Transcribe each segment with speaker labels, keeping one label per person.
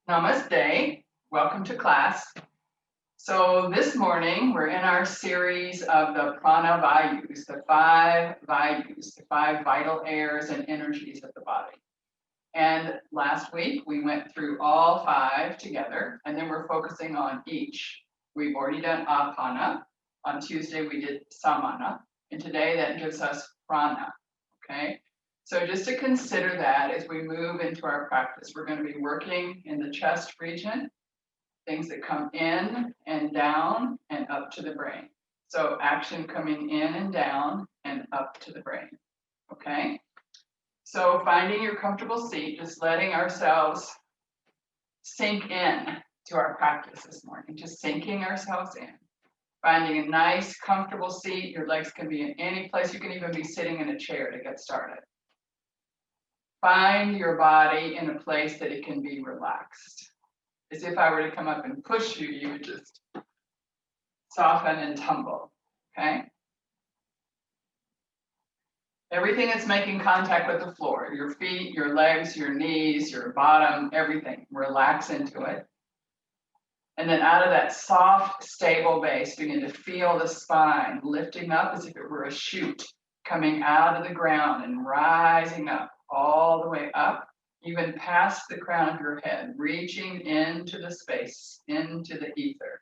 Speaker 1: Namaste. Welcome to class. So this morning we're in our series of the Prana Vayus, the five vital airs and energies of the body. And last week we went through all five together, and then we're focusing on each. We've already done apana. On Tuesday we did samana, and today that gives us prana. Okay. So just to consider that as we move into our practice, we're going to be working in the chest region, things that come in and down and up to the brain. So action coming in and down and up to the brain. Okay. So finding your comfortable seat, just letting ourselves sink in to our practice this morning, just sinking ourselves in. Finding a nice, comfortable seat. Your legs can be in any place. You can even be sitting in a chair to get started. Find your body in a place that it can be relaxed. As if I were to come up and push you, you would just soften and tumble, okay? Everything that's making contact with the floor, your feet, your legs, your knees, your bottom, everything, relax into it. And then out of that soft, stable base, begin to feel the spine lifting up as if it were a chute coming out of the ground and rising up. All the way up, even past the crown of your head, reaching into the space, into the ether.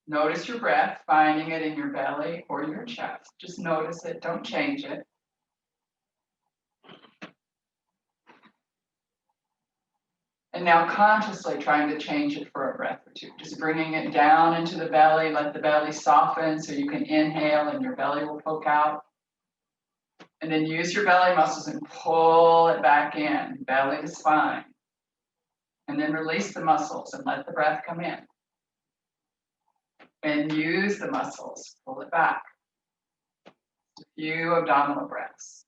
Speaker 1: Notice your breath, finding it in your belly or your chest. Just notice it, don't change it. And now consciously trying to change it for a breath or two. Just bringing it down into the belly, let the belly soften so you can inhale and your belly will poke out. And then use your belly muscles and pull it back in, belly to spine. And then release the muscles and let the breath come in. And use the muscles, pull it back. A few abdominal breaths.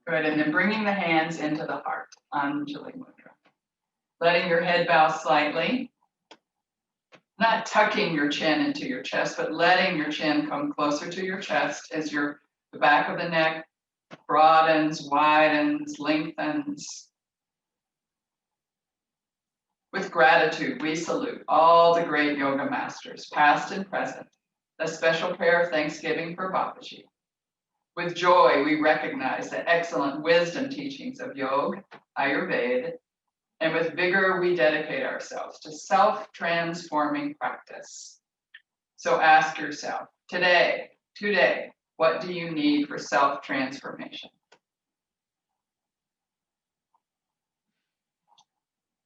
Speaker 1: Good, and then bringing the hands into the heart, Anjali Mudra. Letting your head bow slightly, not tucking your chin into your chest, but letting your chin come closer to your chest as the back of the neck broadens, widens, lengthens. With gratitude, we salute all the great yoga masters, past and present. A special prayer of thanksgiving for Babaji. With joy, we recognize the excellent wisdom teachings of Yoga, Ayurveda, and with vigor, we dedicate ourselves to self-transforming practice. So ask yourself, today, what do you need for self-transformation?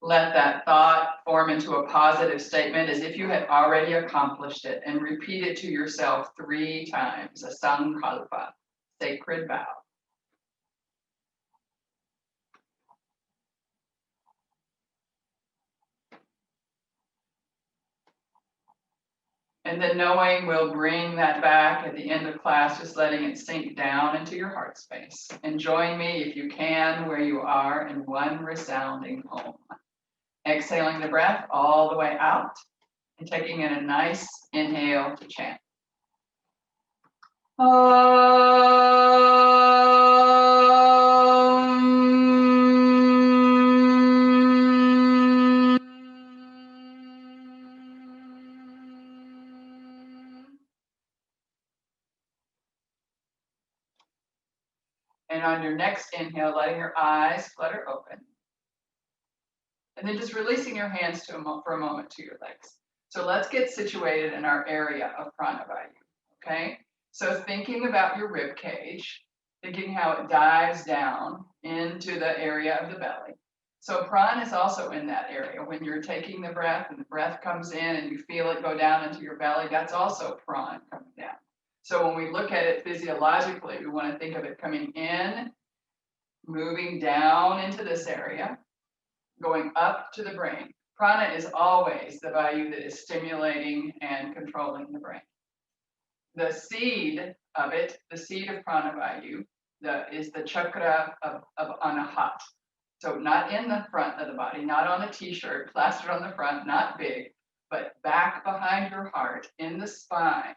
Speaker 1: Let that thought form into a positive statement as if you had already accomplished it, and repeat it to yourself 3 times, a sankalpa, sacred vow. And then knowing we'll bring that back at the end of class, just letting it sink down into your heart space. And join me if you can where you are in one resounding home. Exhaling the breath all the way out and taking in a nice inhale to chant. And on your next inhale, letting your eyes flutter open. And then just releasing your hands for a moment to your legs. So let's get situated in our area of Prana Vayu, okay? So thinking about your rib cage, thinking how it dives down into the area of the belly. So prana is also in that area. When you're taking the breath and the breath comes in and you feel it go down into your belly, that's also prana coming down. So when we look at it physiologically, we want to think of it coming in, moving down into this area, going up to the brain. Prana is always the Vayu that is stimulating and controlling the brain. The seed of it, the seed of Prana Vayu, is the chakra of Anahat. So not in the front of the body, not on a t-shirt, plastered on the front, not big, but back behind your heart in the spine,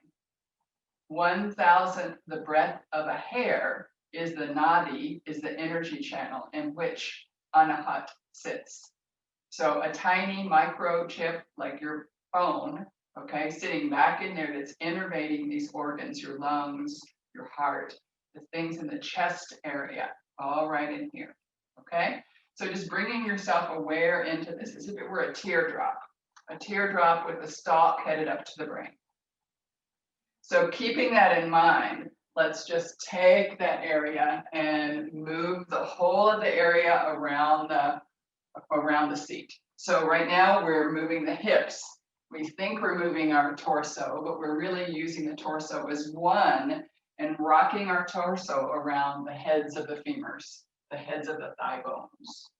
Speaker 1: 1,000th the breadth of a hair is the nadi, is the energy channel in which anahat sits. So a tiny microchip like your phone, okay, sitting back in there that's innervating these organs, your lungs, your heart, the things in the chest area, all right in here, okay? So just bringing yourself aware into this as if it were a teardrop with a stalk headed up to the brain. So keeping that in mind, let's just take that area and move the whole of the area around the seat. So right now we're moving the hips. We think we're moving our torso, but we're really using the torso as one and rocking our torso around the heads of the femurs, the heads of the thigh bones.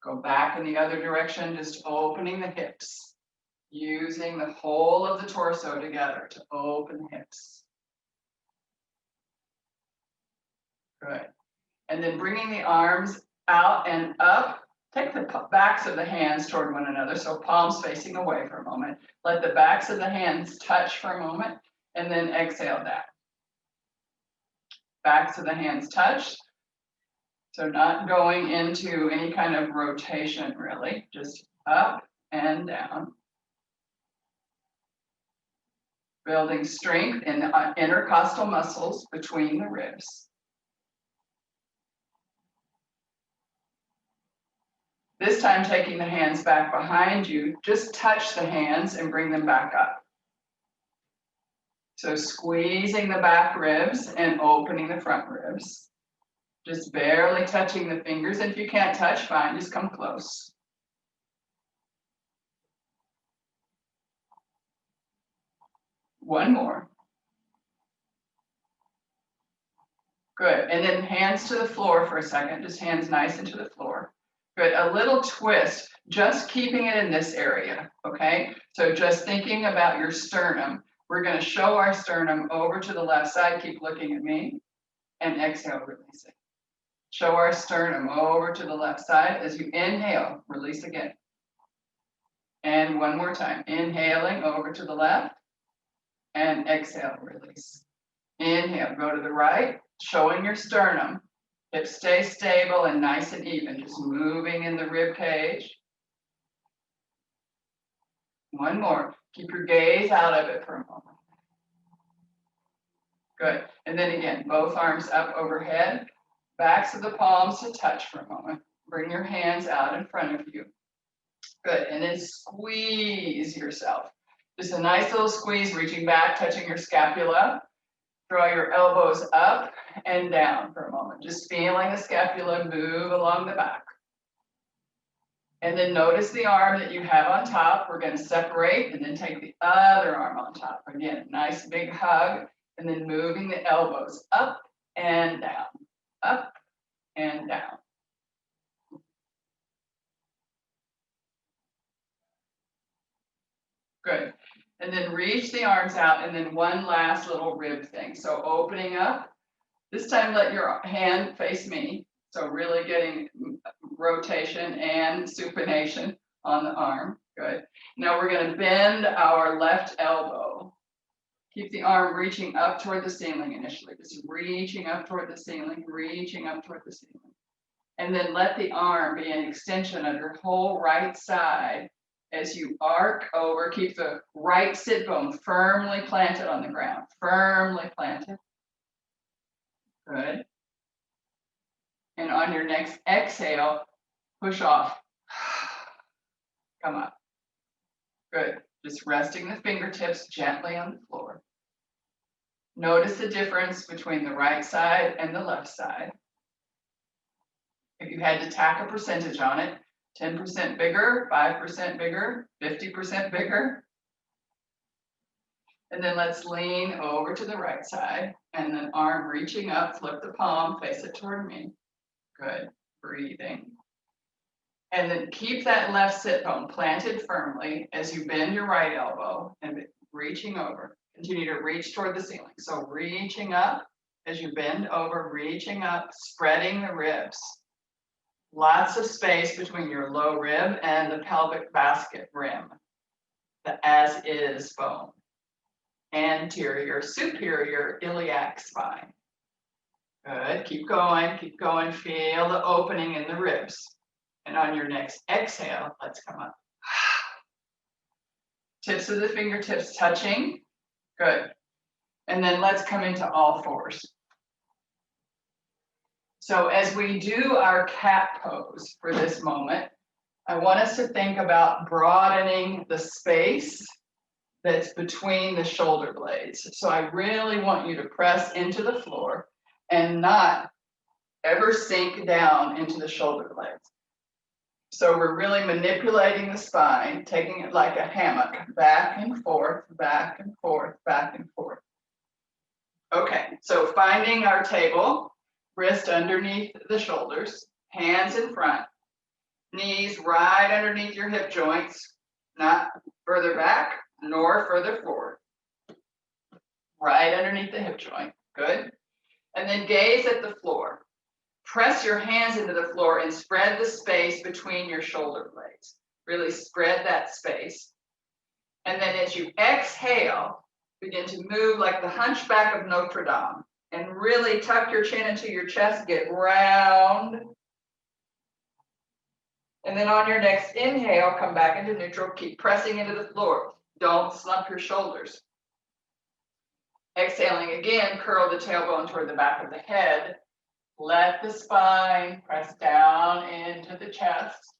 Speaker 1: Go back in the other direction, just opening the hips, using the whole of the torso together to open the hips. Good. And then bringing the arms out and up. Take the backs of the hands toward one another, so palms facing away for a moment. Let the backs of the hands touch for a moment, and then exhale down. Backs of the hands touch. So not going into any kind of rotation, really, just up and down. Building strength in the intercostal muscles between the ribs. This time taking the hands back behind you, just touch the hands and bring them back up. So squeezing the back ribs and opening the front ribs. Just barely touching the fingers. And if you can't touch, fine, just come close. One more. Good. And then hands to the floor for a second. Just hands nice into the floor. Good. A little twist, just keeping it in this area. Okay. So just thinking about your sternum. We're going to show our sternum over to the left side. Keep looking at me. And exhale, release it. Show our sternum over to the left side. As you inhale, release again. And one more time. Inhaling over to the left. And exhale, release. Inhale, go to the right. Showing your sternum. Hips stay stable and nice and even. Just moving in the rib cage. One more. Keep your gaze out of it for a moment. Good. And then again, both arms up overhead. Backs of the palms to touch for a moment. Bring your hands out in front of you. Good. And then squeeze yourself. Just a nice little squeeze, reaching back, touching your scapula. Draw your elbows up and down for a moment. Just feeling the scapula move along the back. And then notice the arm that you have on top. We're going to separate and then take the other arm on top. Again, nice big hug. And then moving the elbows up and down. Up and down. Good. And then reach the arms out and then one last little rib thing. So opening up. This time let your hand face me. So really getting rotation and supination on the arm. Good. Now we're going to bend our left elbow. Keep the arm reaching up toward the ceiling initially. Just reaching up toward the ceiling, reaching up toward the ceiling. And then let the arm be an extension of your whole right side as you arc over. Keep the right sit bone firmly planted on the ground. Firmly planted. Good. And on your next exhale, push off. Come up. Good. Just resting the fingertips gently on the floor. Notice the difference between the right side and the left side. If you had to tack a percentage on it, 10% bigger, 5% bigger, 50% bigger. And then let's lean over to the right side and then arm reaching up, flip the palm, face it toward me. Good. Breathing. And then keep that left sit bone planted firmly as you bend your right elbow and reaching over. Continue to reach toward the ceiling. So reaching up as you bend over, reaching up, spreading the ribs. Lots of space between your low rib and the pelvic basket rim. the as-is bone. Anterior, superior iliac spine. Good, keep going, feel the opening in the ribs. And on your next exhale, let's come up. Tips of the fingertips touching, good. And then let's come into all fours. So as we do our cat pose for this moment, I want us to think about broadening the space that's between the shoulder blades. So I really want you to press into the floor and not ever sink down into the shoulder blades. So we're really manipulating the spine, taking it like a hammock, back and forth, back and forth, back and forth. Okay, so finding our table, wrist underneath the shoulders, hands in front, knees right underneath your hip joints, not further back nor further forward. Right underneath the hip joint, good. And then gaze at the floor. Press your hands into the floor and spread the space between your shoulder blades. Really spread that space. And then as you exhale, begin to move like the hunchback of Notre Dame and really tuck your chin into your chest, get round. And then on your next inhale, come back into neutral, keep pressing into the floor. Don't slump your shoulders. Exhaling again, curl the tailbone toward the back of the head. Let the spine press down into the chest.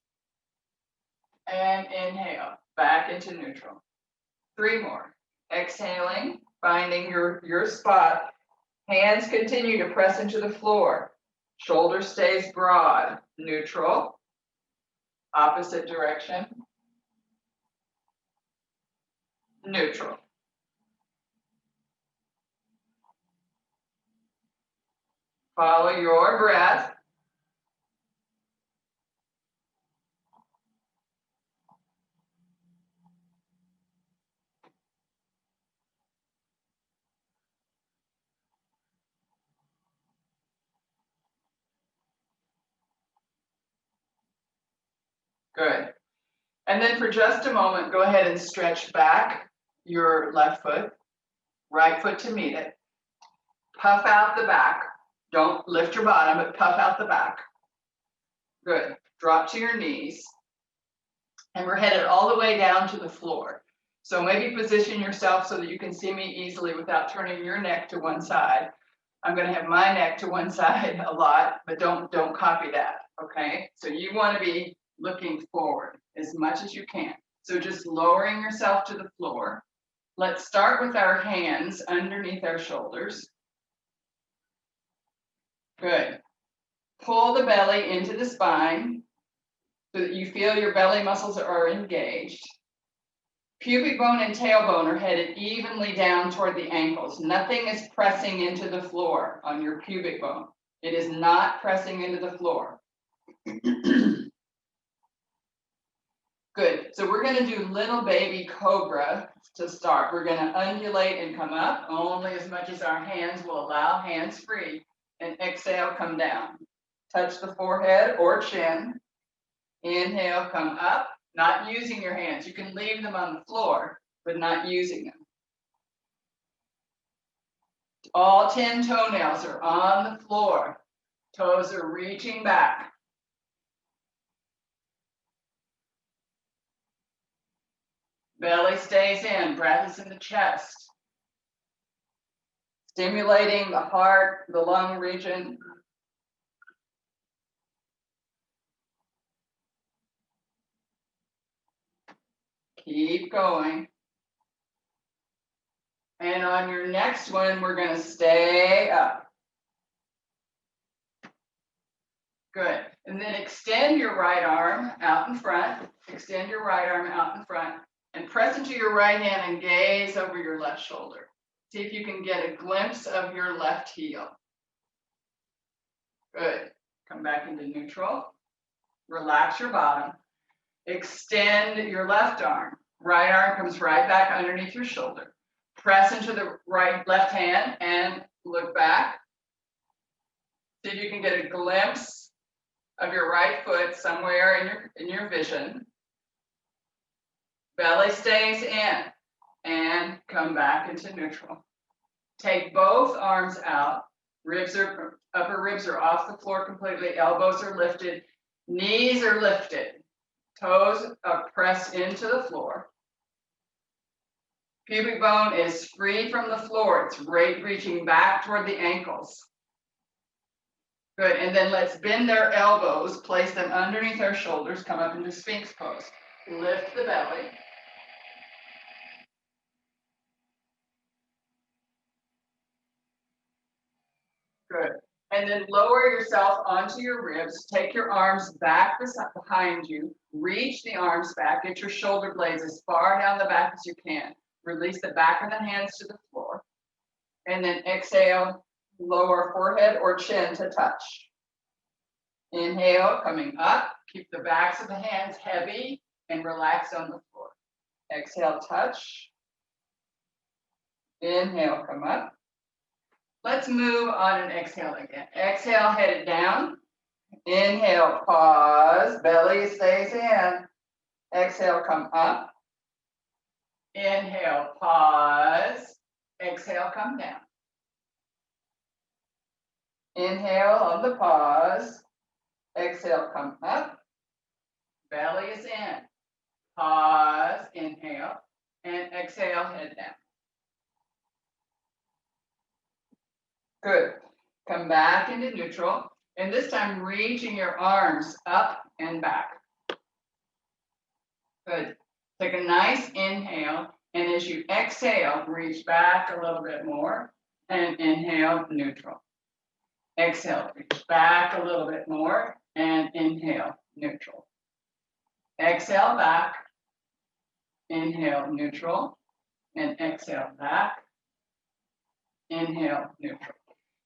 Speaker 1: And inhale, back into neutral. 3 more. Exhaling, finding your spot. Hands continue to press into the floor. Shoulder stays broad. Neutral. Opposite direction. Neutral. Follow your breath. Good. And then for just a moment, go ahead and stretch back your left foot, right foot to meet it. Puff out the back. Don't lift your bottom, but puff out the back. Good. Drop to your knees. And we're headed all the way down to the floor. So maybe position yourself so that you can see me easily without turning your neck to one side. I'm going to have my neck to one side a lot, but don't copy that, okay? So you want to be looking forward as much as you can. So just lowering yourself to the floor. Let's start with our hands underneath our shoulders. Good. Pull the belly into the spine so that you feel your belly muscles are engaged. Pubic bone and tailbone are headed evenly down toward the ankles. Nothing is pressing into the floor on your pubic bone. It is not pressing into the floor. Good. So we're going to do little baby cobra to start. We're going to undulate and come up only as much as our hands will allow, hands free. And exhale, come down. Touch the forehead or chin. Inhale, come up, not using your hands. You can leave them on the floor, but not using them. All 10 toenails are on the floor. Toes are reaching back. Belly stays in, breath is in the chest. Stimulating the heart, the lung region. Keep going. And on your next one, we're going to stay up. Good. And then extend your right arm out in front. Extend your right arm out in front. And press into your right hand and gaze over your left shoulder. See if you can get a glimpse of your left heel. Good. Come back into neutral. Relax your bottom. Extend your left arm. Right arm comes right back underneath your shoulder. Press into the left hand and look back. See if you can get a glimpse of your right foot somewhere in your vision. Belly stays in and come back into neutral. Take both arms out. Upper ribs are off the floor completely. Elbows are lifted. Knees are lifted. Toes are pressed into the floor. Pubic bone is free from the floor. It's reaching back toward the ankles. Good, and then let's bend our elbows, place them underneath our shoulders, come up into Sphinx Pose. Lift the belly. Good, and then lower yourself onto your ribs. Take your arms back behind you. Reach the arms back. Get your shoulder blades as far down the back as you can. Release the back of the hands to the floor. And then exhale, lower forehead or chin to touch. Inhale, coming up. Keep the backs of the hands heavy and relax on the floor. Exhale, touch. Inhale, come up. Let's move on and exhale again. Exhale, head it down. Inhale, pause. Belly stays in. Exhale, come up. Inhale, pause. Exhale, come down. Inhale on the pause. Exhale, come up. Belly is in. Pause, inhale, and exhale, head down. Good. Come back into neutral. And this time, reaching your arms up and back. Good. Take a nice inhale. And as you exhale, reach back a little bit more. And inhale, neutral. Exhale, reach back a little bit more. And inhale, neutral. Exhale, back. Inhale, neutral. And exhale, back. Inhale, neutral.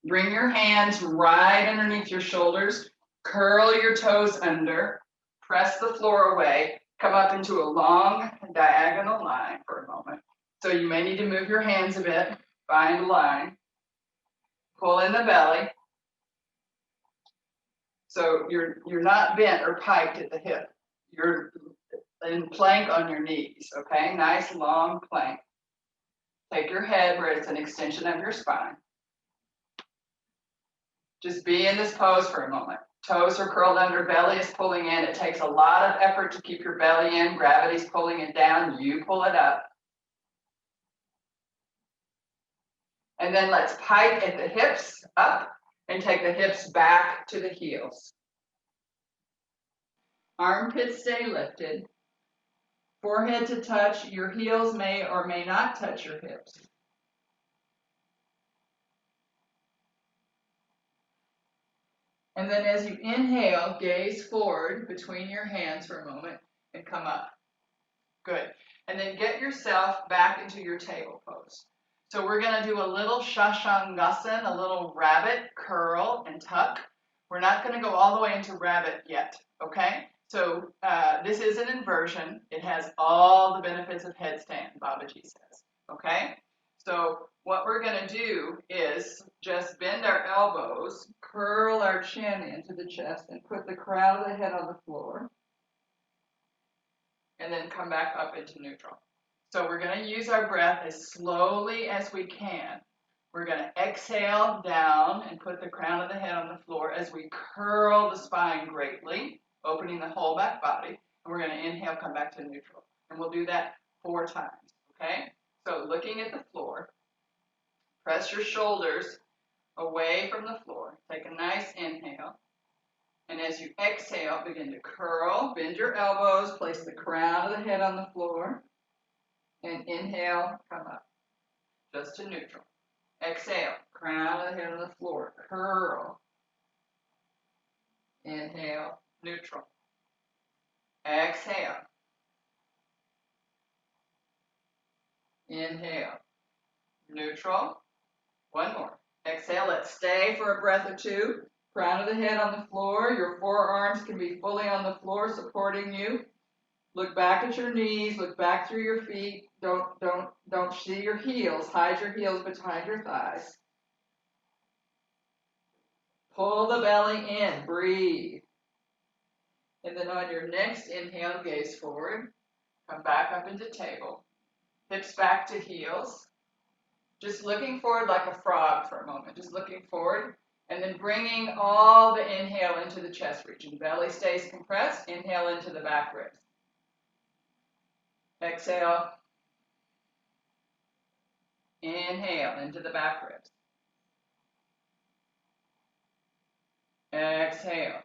Speaker 1: Bring your hands right underneath your shoulders. Curl your toes under. Press the floor away. Come up into a long diagonal line for a moment. So you may need to move your hands a bit. Find a line. Pull in the belly. So you're not bent or piked at the hip. You're in plank on your knees, okay? Nice long plank. Take your head where it's an extension of your spine. Just be in this pose for a moment. Toes are curled under, belly is pulling in. It takes a lot of effort to keep your belly in. Gravity's pulling it down. You pull it up. And then let's pike at the hips up and take the hips back to the heels. Armpits stay lifted. Forehead to touch. Your heels may or may not touch your hips. And then as you inhale, gaze forward between your hands for a moment and come up. Good. And then get yourself back into your table pose. So we're going to do a little shashangasana, a little rabbit curl and tuck. We're not going to go all the way into rabbit yet, okay? So this is an inversion. It has all the benefits of headstand, Babaji says, okay? So what we're going to do is just bend our elbows, curl our chin into the chest, and put the crown of the head on the floor. And then come back up into neutral. So we're going to use our breath as slowly as we can. We're going to exhale down and put the crown of the head on the floor as we curl the spine greatly, opening the whole back body. And we're going to inhale, come back to neutral. And we'll do that 4 times, okay? So looking at the floor, press your shoulders away from the floor. Take a nice inhale. And as you exhale, begin to curl, bend your elbows, place the crown of the head on the floor, and inhale, come up, just to neutral. Exhale, crown of the head on the floor, curl. Inhale, neutral. Exhale. Inhale, neutral. One more. Exhale, let's stay for a breath or 2. Crown of the head on the floor. Your forearms can be fully on the floor supporting you. Look back at your knees. Look back through your feet. Don't see your heels. Hide your heels behind your thighs. Pull the belly in. Breathe. And then on your next inhale, gaze forward. Come back up into table. Hips back to heels. Just looking forward like a frog for a moment. Just looking forward. And then bringing all the inhale into the chest region. Belly stays compressed. Inhale into the back ribs. Exhale. Inhale into the back ribs. Exhale.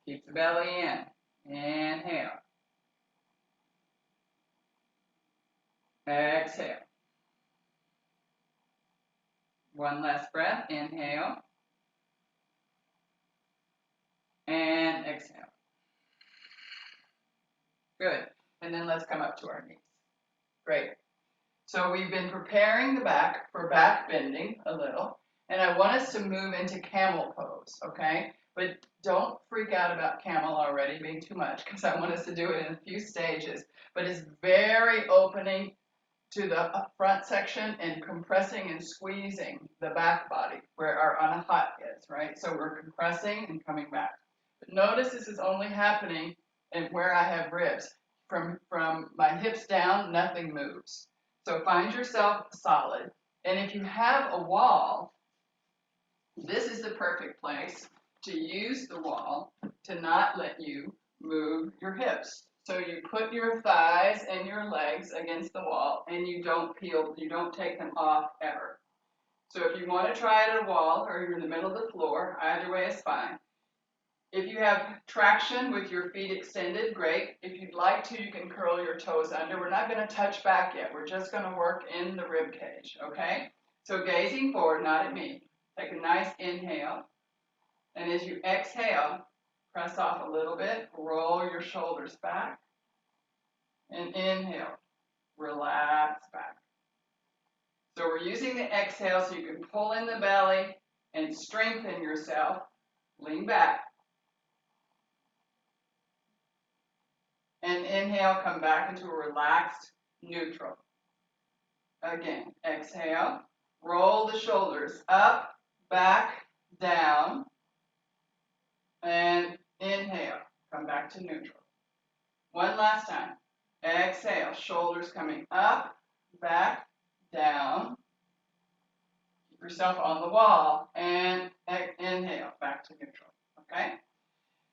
Speaker 1: Keep the belly in. Inhale. Exhale. One last breath. Inhale. And exhale. Good. And then let's come up to our knees. Great. So we've been preparing the back for back bending a little. And I want us to move into camel pose, okay? But don't freak out about camel already being too much, because I want us to do it in a few stages. But it's very opening to the front section and compressing and squeezing the back body where our anahat is, right? So we're compressing and coming back. But notice this is only happening in where I have ribs. From my hips down, nothing moves. So find yourself solid. And if you have a wall, this is the perfect place to use the wall to not let you move your hips. So you put your thighs and your legs against the wall and you don't take them off ever. So if you want to try it at a wall or you're in the middle of the floor, either way is fine. If you have traction with your feet extended, great. If you'd like to, you can curl your toes under. We're not going to touch back yet. We're just going to work in the rib cage, okay? So gazing forward, not at me. Take a nice inhale. And as you exhale, press off a little bit. Roll your shoulders back. And inhale. Relax back. So we're using the exhale so you can pull in the belly and strengthen yourself. Lean back. And inhale, come back into a relaxed neutral. Again, exhale. Roll the shoulders up, back, down. And inhale, come back to neutral. One last time. Exhale, shoulders coming up, back, down. Keep yourself on the wall. And inhale, back to neutral. Okay?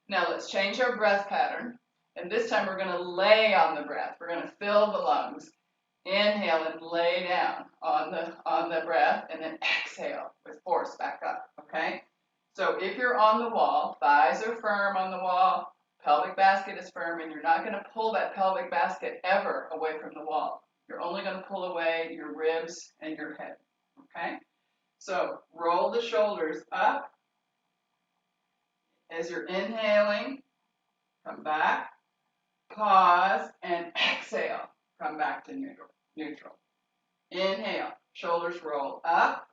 Speaker 1: Now let's change our breath pattern. And this time we're going to lay on the breath. We're going to fill the lungs. Inhale and lay down on the breath, and then exhale with force back up, okay? So if you're on the wall, thighs are firm on the wall, pelvic basket is firm, and you're not going to pull that pelvic basket ever away from the wall. You're only going to pull away your ribs and your head, okay? So roll the shoulders up. As you're inhaling, come back, pause, and exhale. Come back to neutral. Inhale, shoulders roll up,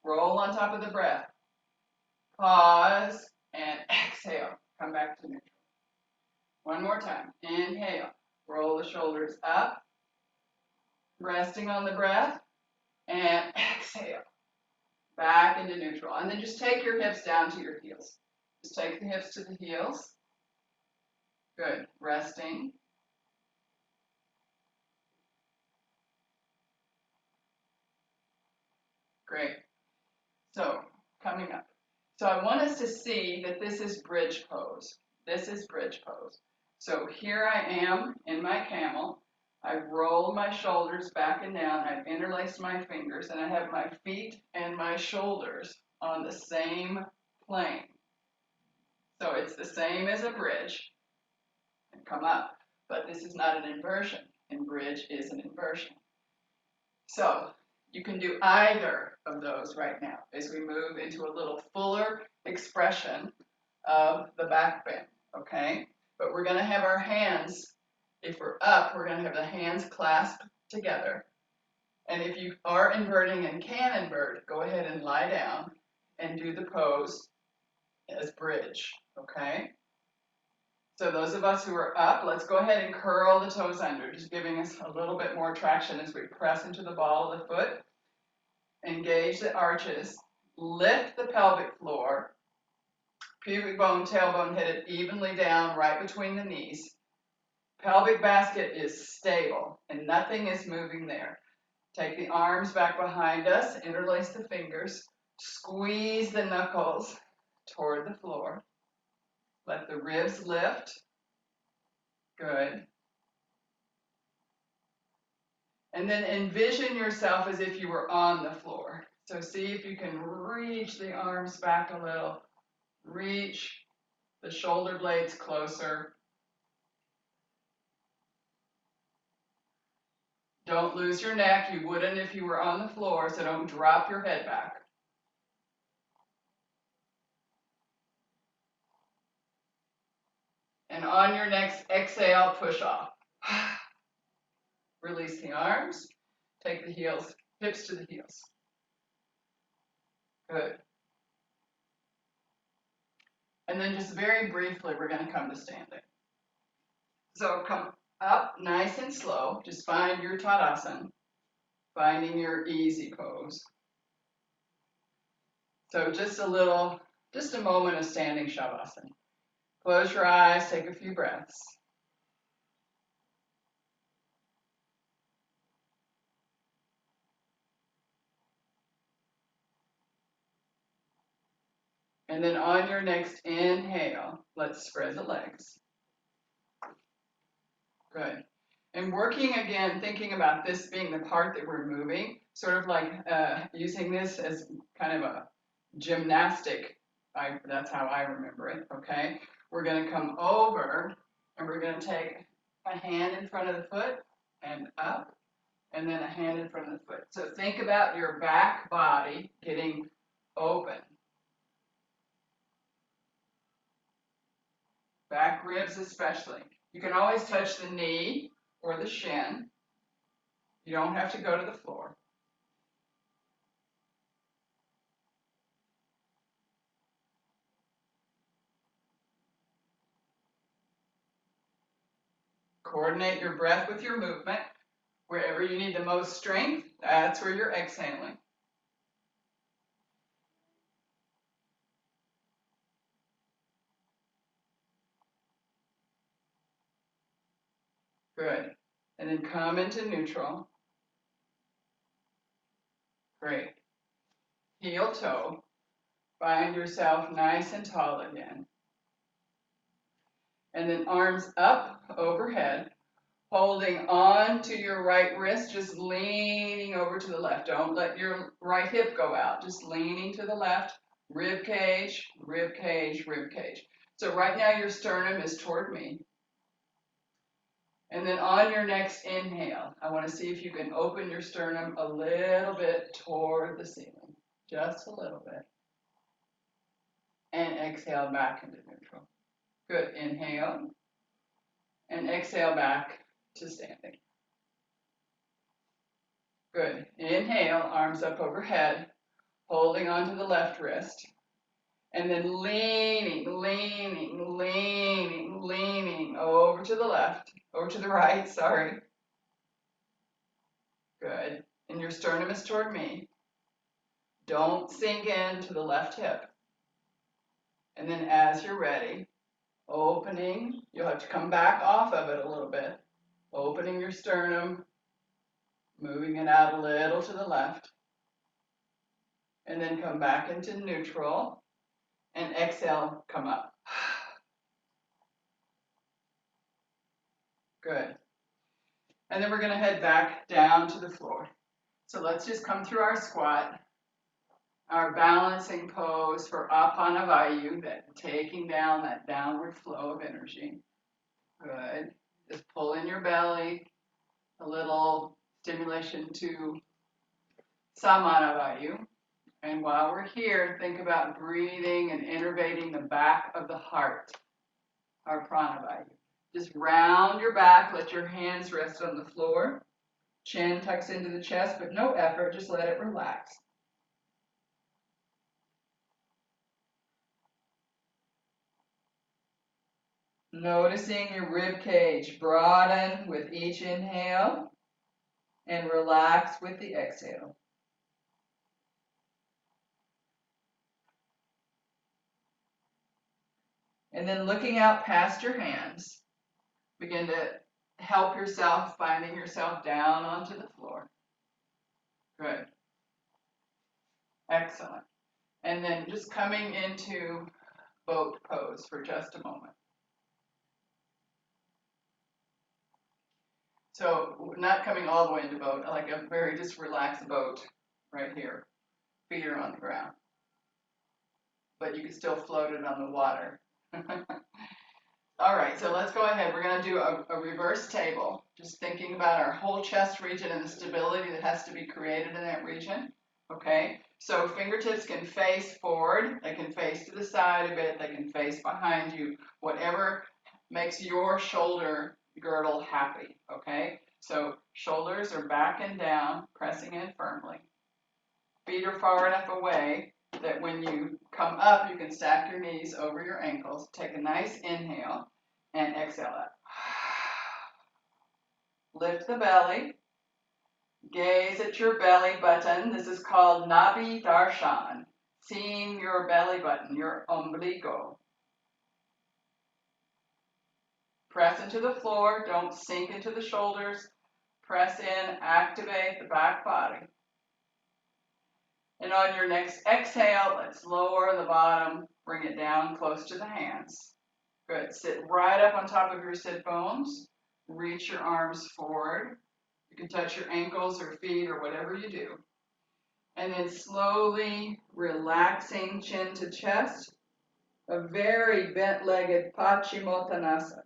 Speaker 1: roll on top of the breath. Pause, and exhale. Come back to neutral. One more time. Inhale, roll the shoulders up, resting on the breath, and exhale. Back into neutral. And then just take your hips down to your heels. Just take the hips to the heels. Good. Resting. Great. So, coming up. So I want us to see that this is bridge pose. This is bridge pose. So here I am in my camel. I've rolled my shoulders back and down. I've interlaced my fingers, and I have my feet and my shoulders on the same plane. So it's the same as a bridge. And come up. But this is not an inversion, and bridge is an inversion. So you can do either of those right now as we move into a little fuller expression of the back bend, okay? But we're going to have our hands, if we're up, we're going to have the hands clasped together. And if you are inverting and can invert, go ahead and lie down and do the pose as bridge, okay? So those of us who are up, let's go ahead and curl the toes under, just giving us a little bit more traction as we press into the ball of the foot. Engage the arches, lift the pelvic floor, pubic bone, tailbone headed evenly down right between the knees. pelvic basket is stable and nothing is moving there. Take the arms back behind us, interlace the fingers, squeeze the knuckles toward the floor. Let the ribs lift. Good. And then envision yourself as if you were on the floor. So see if you can reach the arms back a little. Reach the shoulder blades closer. Don't lose your neck. You wouldn't if you were on the floor, so don't drop your head back. And on your next exhale, push off. Release the arms. Take the heels, hips to the heels. Good. And then just very briefly, we're going to come to standing. So come up nice and slow. Just find your Tadasana, finding your easy pose. So just a moment of standing Shavasana. Close your eyes, take a few breaths. And then on your next inhale, let's spread the legs. Good. And working again, thinking about this being the part that we're moving, sort of like using this as kind of a gymnastic. That's how I remember it, okay? We're going to come over and we're going to take a hand in front of the foot and up, and then a hand in front of the foot. So think about your back body getting open. Back ribs especially. You can always touch the knee or the shin. You don't have to go to the floor. Coordinate your breath with your movement. Wherever you need the most strength, that's where you're exhaling. Good. And then come into neutral. Great. Heel toe. Find yourself nice and tall again. And then arms up overhead, holding on to your right wrist, just leaning over to the left. Don't let your right hip go out, just leaning to the left. Rib cage, rib cage, rib cage. So right now your sternum is toward me. And then on your next inhale, I want to see if you can open your sternum a little bit toward the ceiling, just a little bit. And exhale back into neutral. Good. Inhale. And exhale back to standing. Good. Inhale, arms up overhead, holding onto the left wrist. And then leaning over to the left, over to the right, sorry. Good. And your sternum is toward me. Don't sink into the left hip. And then as you're ready, opening, you'll have to come back off of it a little bit. Opening your sternum, moving it out a little to the left. And then come back into neutral. And exhale, come up. Good. And then we're going to head back down to the floor. So let's just come through our squat, our balancing pose for Prana Vayu, that taking down that downward flow of energy. Good. Just pull in your belly, a little stimulation to Samana Vayu. And while we're here, think about breathing and innervating the back of the heart, our Prana Vayu. Just round your back, let your hands rest on the floor. Chin tucks into the chest, but no effort, just let it relax. Noticing your rib cage broaden with each inhale and relax with the exhale. And then looking out past your hands, begin to help yourself, finding yourself down onto the floor. Good. Excellent. And then just coming into boat pose for just a moment. So not coming all the way into boat, like a very just relaxed boat right here. Feet are on the ground. But you can still float it on the water. All right, so let's go ahead. We're going to do a reverse table, just thinking about our whole chest region and the stability that has to be created in that region. Okay, so fingertips can face forward, they can face to the side a bit, they can face behind you, whatever makes your shoulder girdle happy. Okay, so shoulders are back and down, pressing in firmly. Feet are far enough away that when you come up, you can stack your knees over your ankles. Take a nice inhale and exhale out. Lift the belly. Gaze at your belly button. This is called Nabi Darshan. Seeing your belly button, your ombligo. Press into the floor. Don't sink into the shoulders. Press in, activate the back body. And on your next exhale, let's lower the bottom, bring it down close to the hands. Good. Sit right up on top of your sit bones. Reach your arms forward. You can touch your ankles or feet or whatever you do. And then slowly relaxing chin to chest. A very bent-legged Paschimottanasana.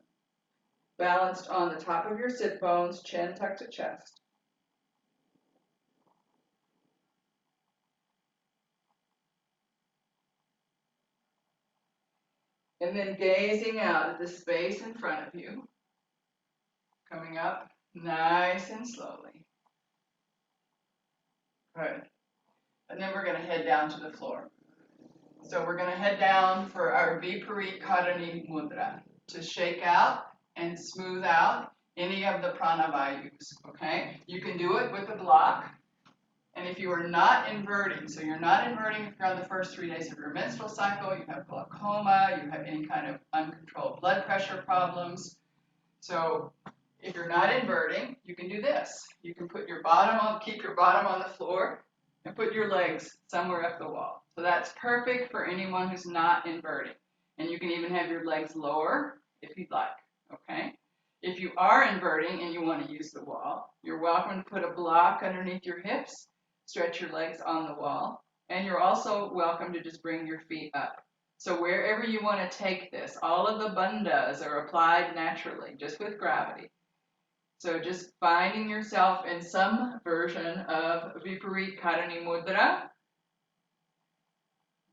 Speaker 1: Balanced on the top of your sit bones, chin tucked to chest. And then gazing out at the space in front of you. Coming up nice and slowly. Good. And then we're going to head down to the floor. So we're going to head down for our Viparit Karani Mudra to shake out and smooth out any of the Prana Vayus. Okay? You can do it with a block. And if you are not inverting, so you're not inverting if you're on the first 3 days of your menstrual cycle, you have glaucoma, you have any kind of uncontrolled blood pressure problems. So if you're not inverting, you can do this. You can put your bottom on, keep your bottom on the floor and put your legs somewhere up the wall. So that's perfect for anyone who's not inverting. And you can even have your legs lower if you'd like, okay? If you are inverting and you want to use the wall, you're welcome to put a block underneath your hips, stretch your legs on the wall, and you're also welcome to just bring your feet up. So wherever you want to take this, all of the bandhas are applied naturally, just with gravity. So just finding yourself in some version of Viparit Karani Mudra,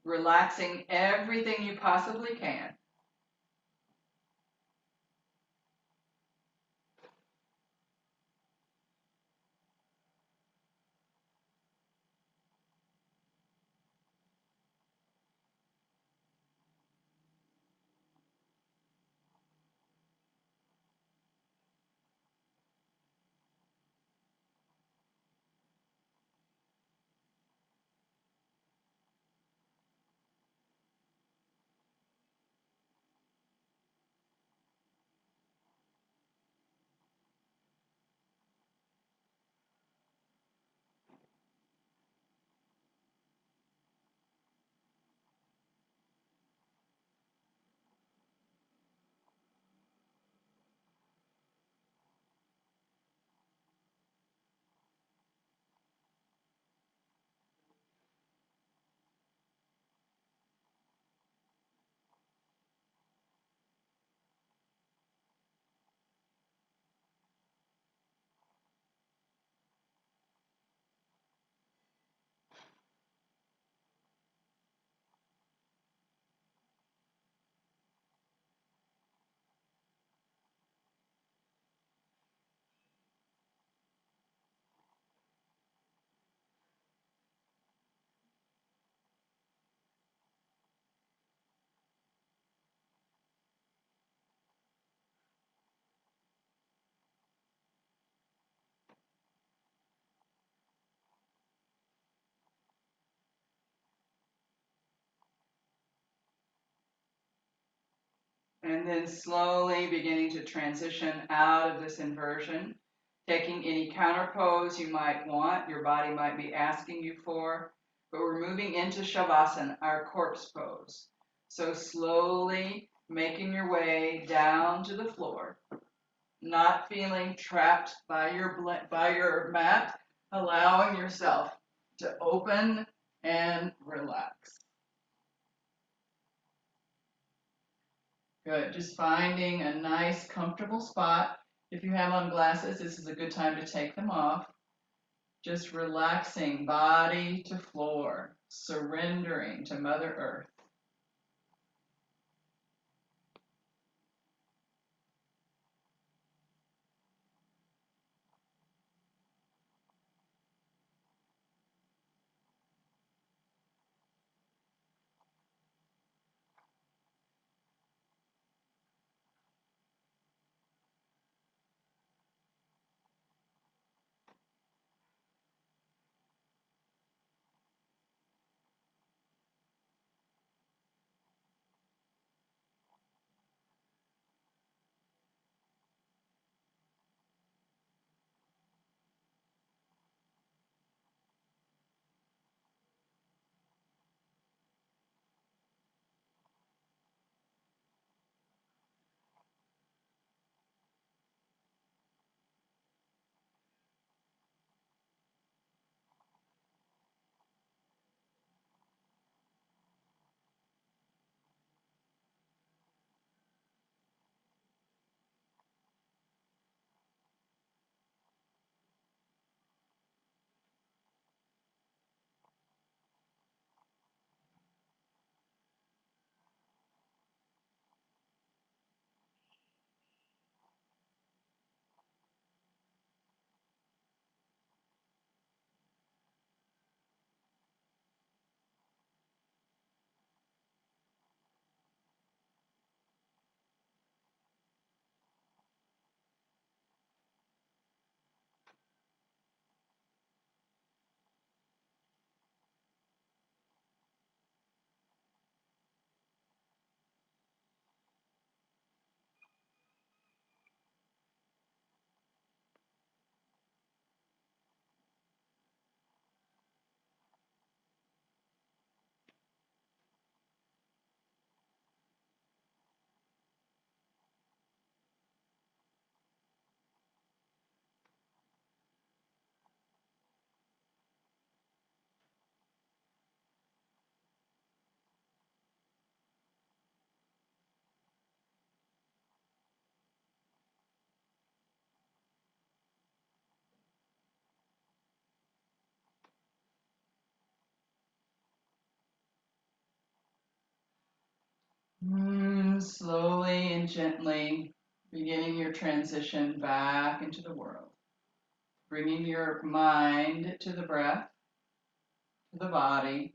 Speaker 1: relaxing everything you possibly can. And then slowly beginning to transition out of this inversion, taking any counter pose you might want, your body might be asking you for, but we're moving into Shavasana, our corpse pose. So slowly making your way down to the floor, not feeling trapped by your mat, allowing yourself to open and relax. Good, just finding a nice comfortable spot. If you have on glasses, this is a good time to take them off. Just relaxing body to floor, surrendering to Mother Earth. Slowly and gently beginning your transition back into the world. Bringing your mind to the breath, to the body.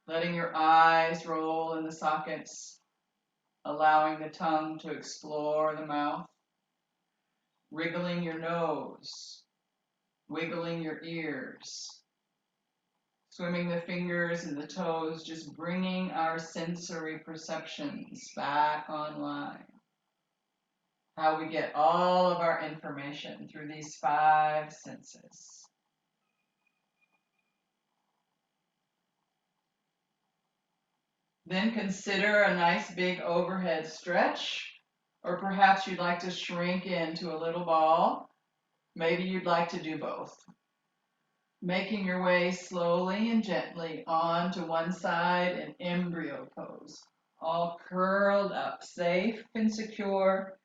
Speaker 1: Letting your eyes roll in the sockets. Allowing the tongue to explore the mouth. Wriggling your nose. Wiggling your ears. Swimming the fingers and the toes, just bringing our sensory perceptions back online. How we get all of our information through these 5 senses. Then consider a nice big overhead stretch, or perhaps you'd like to shrink into a little ball. Maybe you'd like to do both. Making your way slowly and gently onto one side in embryo pose. All curled up, safe and secure.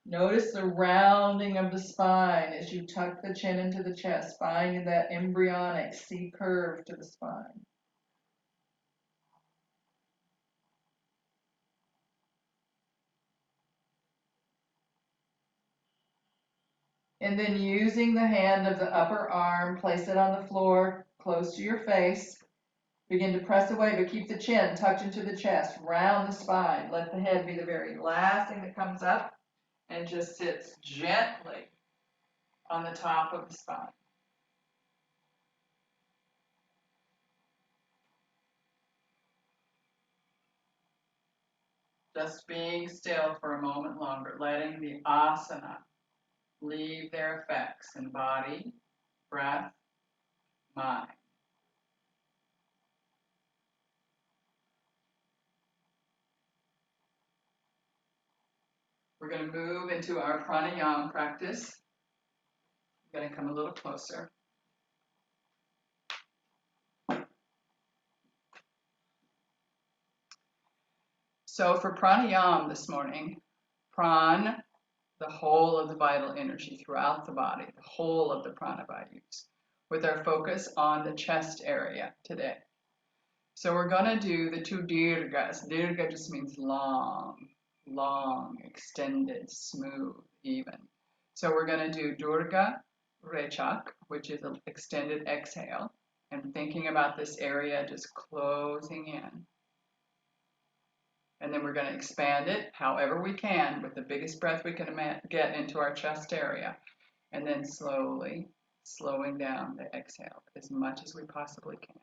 Speaker 1: Notice the rounding of the spine as you tuck the chin into the chest, finding that embryonic C curve to the spine. And then using the hand of the upper arm, place it on the floor close to your face. Begin to press away, but keep the chin tucked into the chest, round the spine. Let the head be the very last thing that comes up and just sits gently on the top of the spine. Just being still for a moment longer, letting the asana leave their effects in body, breath, mind. We're going to move into our pranayama practice. I'm going to come a little closer. So for pranayama this morning, pran, the whole of the vital energy throughout the body, the whole of the Prana Vayus, with our focus on the chest area today. So we're going to do the two dirghas. Dirgha just means long, long, extended, smooth, even. So we're going to do Durga Rechak, which is an extended exhale, and thinking about this area just closing in. And then we're going to expand it however we can with the biggest breath we can get into our chest area. And then slowly slowing down the exhale as much as we possibly can.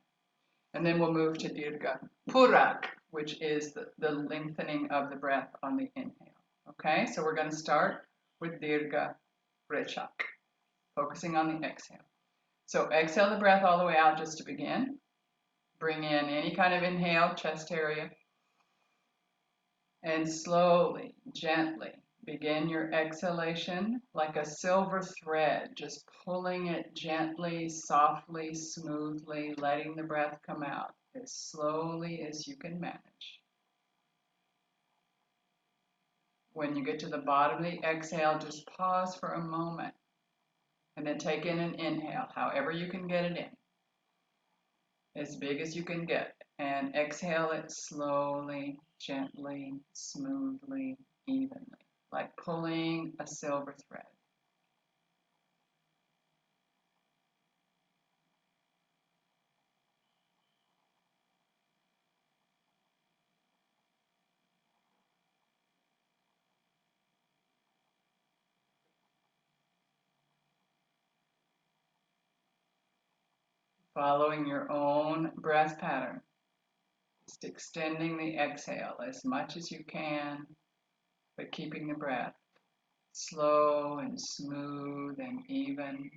Speaker 1: And then we'll move to Dirgha Purak, which is the lengthening of the breath on the inhale. Okay, so we're going to start with Dirgha Rechak, focusing on the exhale. So exhale the breath all the way out just to begin. Bring in any kind of inhale, chest area. And slowly, gently, begin your exhalation like a silver thread, just pulling it gently, softly, smoothly, letting the breath come out as slowly as you can manage. When you get to the bottom of the exhale, just pause for a moment and then take in an inhale, however you can get it in, as big as you can get, and exhale it slowly, gently, smoothly, evenly, like pulling a silver thread. Following your own breath pattern, just extending the exhale as much as you can, but keeping the breath slow and smooth and even,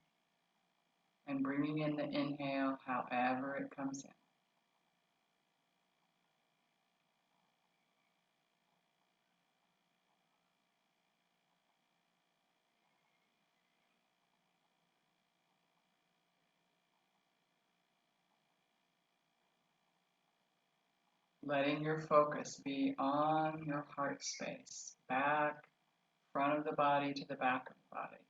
Speaker 1: and bringing in the inhale however it comes in. Letting your focus be on your heart space, back, front of the body to the back of the body,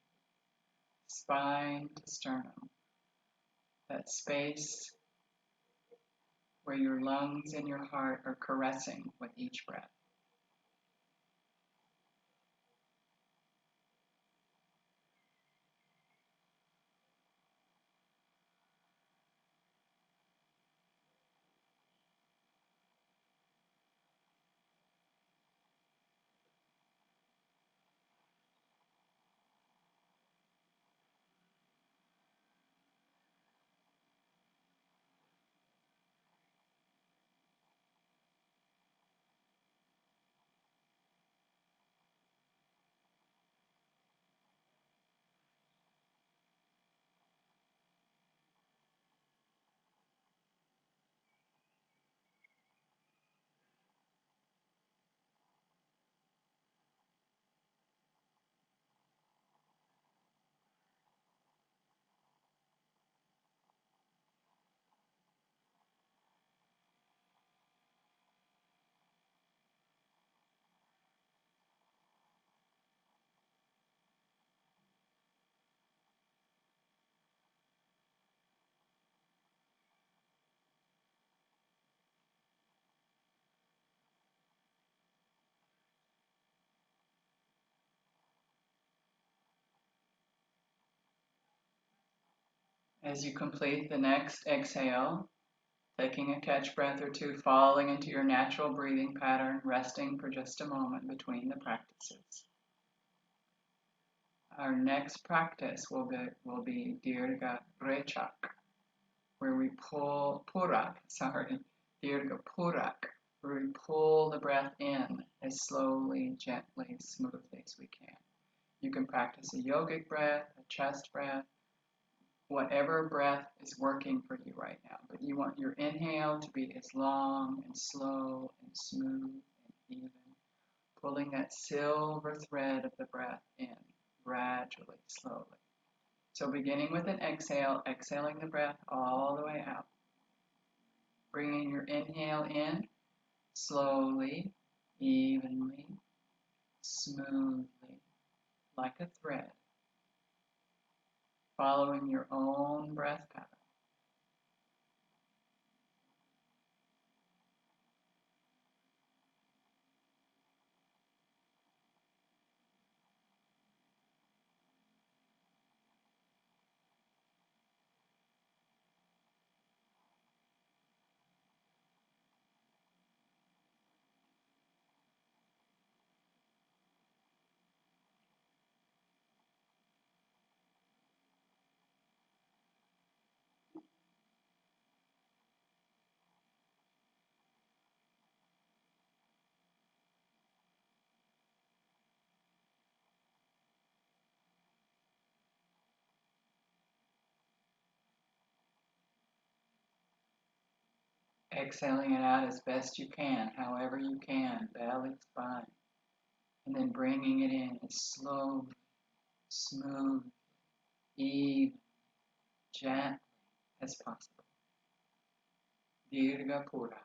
Speaker 1: spine to sternum, that space where your lungs and your heart are caressing with each breath. As you complete the next exhale, taking a catch breath or two, falling into your natural breathing pattern, resting for just a moment between the practices. Our next practice will be Dirgha Rechak, where we pull Purak, Dirgha Purak, We pull the breath in as slowly, gently, smoothly as we can. You can practice a yogic breath, a chest breath, whatever breath is working for you right now. But you want your inhale to be as long and slow and smooth and even, pulling that silver thread of the breath in gradually, slowly. So beginning with an exhale, exhaling the breath all the way out. Bringing your inhale in, slowly, evenly, smoothly, like a thread, following your own breath pattern. Exhaling it out as best you can, however you can, belly, spine. And then bringing it in as slow, smooth, even, gently as possible. Dirga Pura.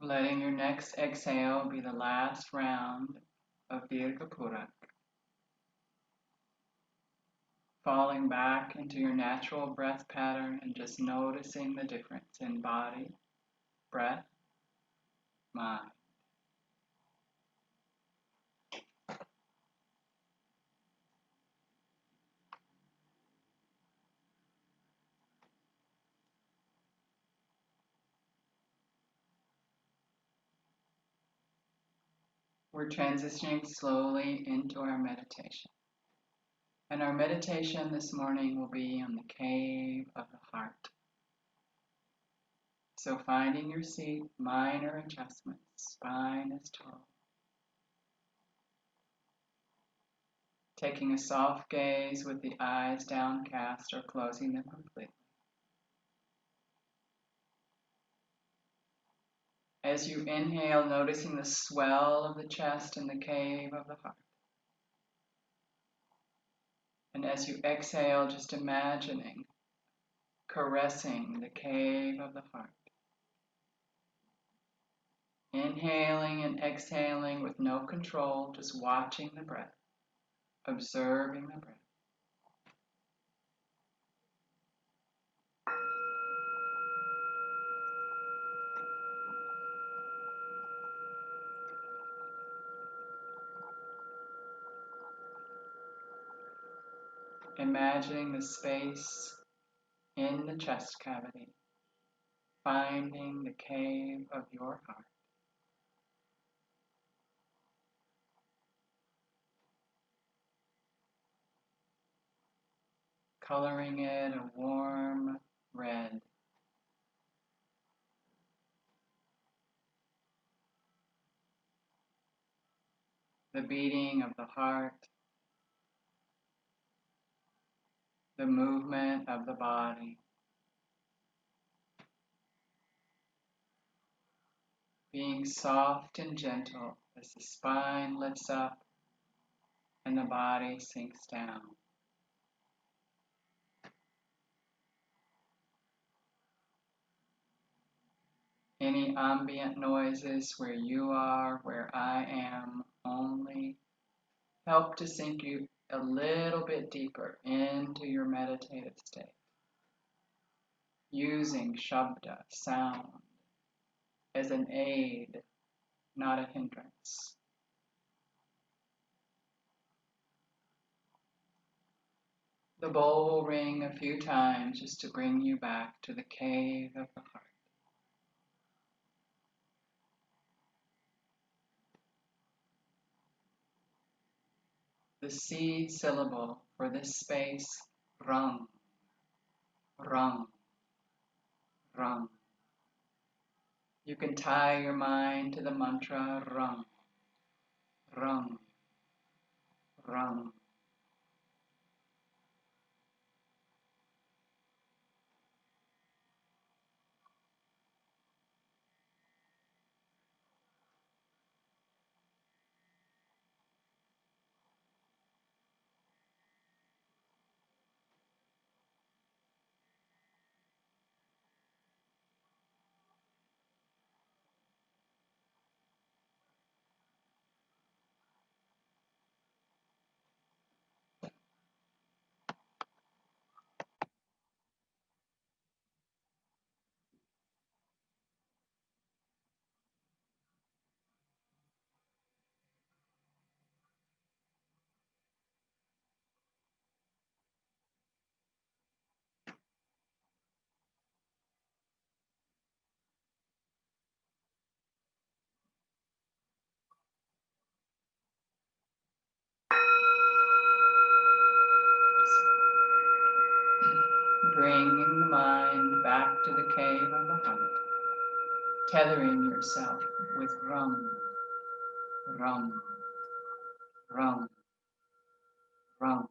Speaker 1: Letting your next exhale be the last round of Dirga Pura. Falling back into your natural breath pattern and just noticing the difference in body, breath, mind. We're transitioning slowly into our meditation. And our meditation this morning will be on the cave of the heart. So finding your seat, minor adjustments, spine is tall. Taking a soft gaze with the eyes downcast or closing them completely. As you inhale, noticing the swell of the chest and the cave of the heart. And as you exhale, just imagining, caressing the cave of the heart. Inhaling and exhaling with no control, just watching the breath, observing the breath. Imagining the space in the chest cavity, finding the cave of your heart. Coloring it a warm red. The beating of the heart, the movement of the body, being soft and gentle as the spine lifts up and the body sinks down. Any ambient noises where you are, where I am, only help to sink you a little bit deeper into your meditative state, using shabda, sound, as an aid, not a hindrance. The bowl will ring a few times just to bring you back to the cave of the heart. The seed syllable for this space, rung, rung, rung. You can tie your mind to the mantra rung, rung, rung. Bringing the mind back to the cave of the heart, tethering yourself with rum, rum, rum, rum.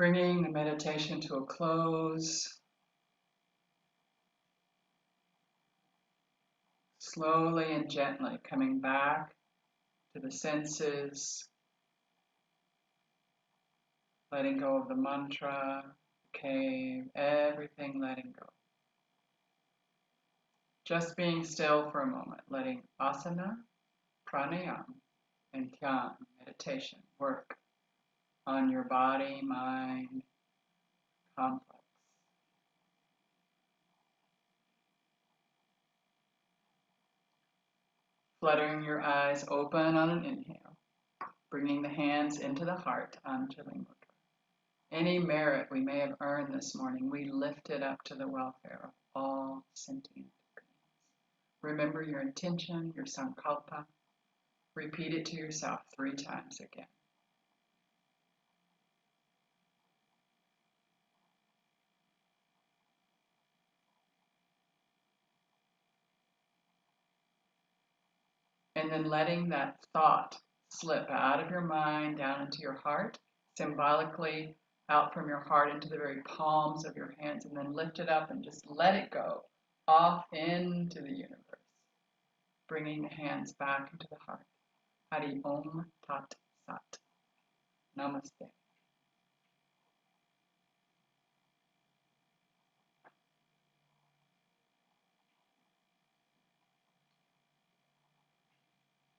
Speaker 1: Bringing the meditation to a close. Slowly and gently coming back to the senses, letting go of the mantra, cave, everything letting go. Just being still for a moment, letting asana, pranayama, and dhyan, meditation, work on your body, mind, complex. Fluttering your eyes open on an inhale, bringing the hands into the heart, Anjali Mudra. Any merit we may have earned this morning, we lift it up to the welfare of all sentient beings. Remember your intention, your sankalpa. Repeat it to yourself 3 times again. And then letting that thought slip out of your mind, down into your heart, symbolically out from your heart into the very palms of your hands, and then lift it up and just let it go off into the universe, bringing the hands back into the heart. Hari Om Tat Sat. Namaste.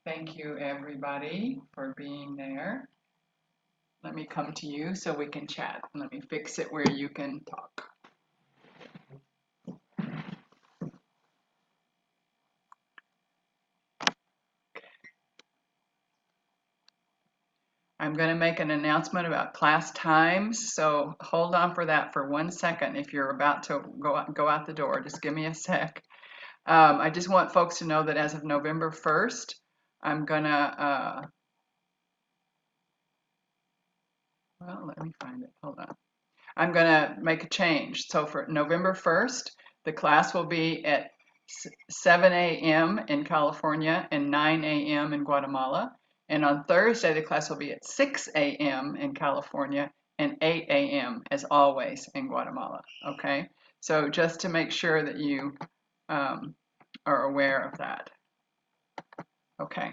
Speaker 1: Thank you, everybody, for being there. Let me come to you so we can chat. Let me fix it where you can talk. I'm going to make an announcement about class times, so hold on for that for 1 second. If you're about to go out the door, just give me a sec. I just want folks to know that as of November 1st, I'm going to, well, let me find it. Hold on. I'm going to make a change. So for November 1st, the class will be at 7 a.m. in California and 9 a.m. in Guatemala. And on Thursday, the class will be at 6 a.m. in California and 8 a.m. as always in Guatemala. Okay? So just to make sure that you are aware of that. Okay.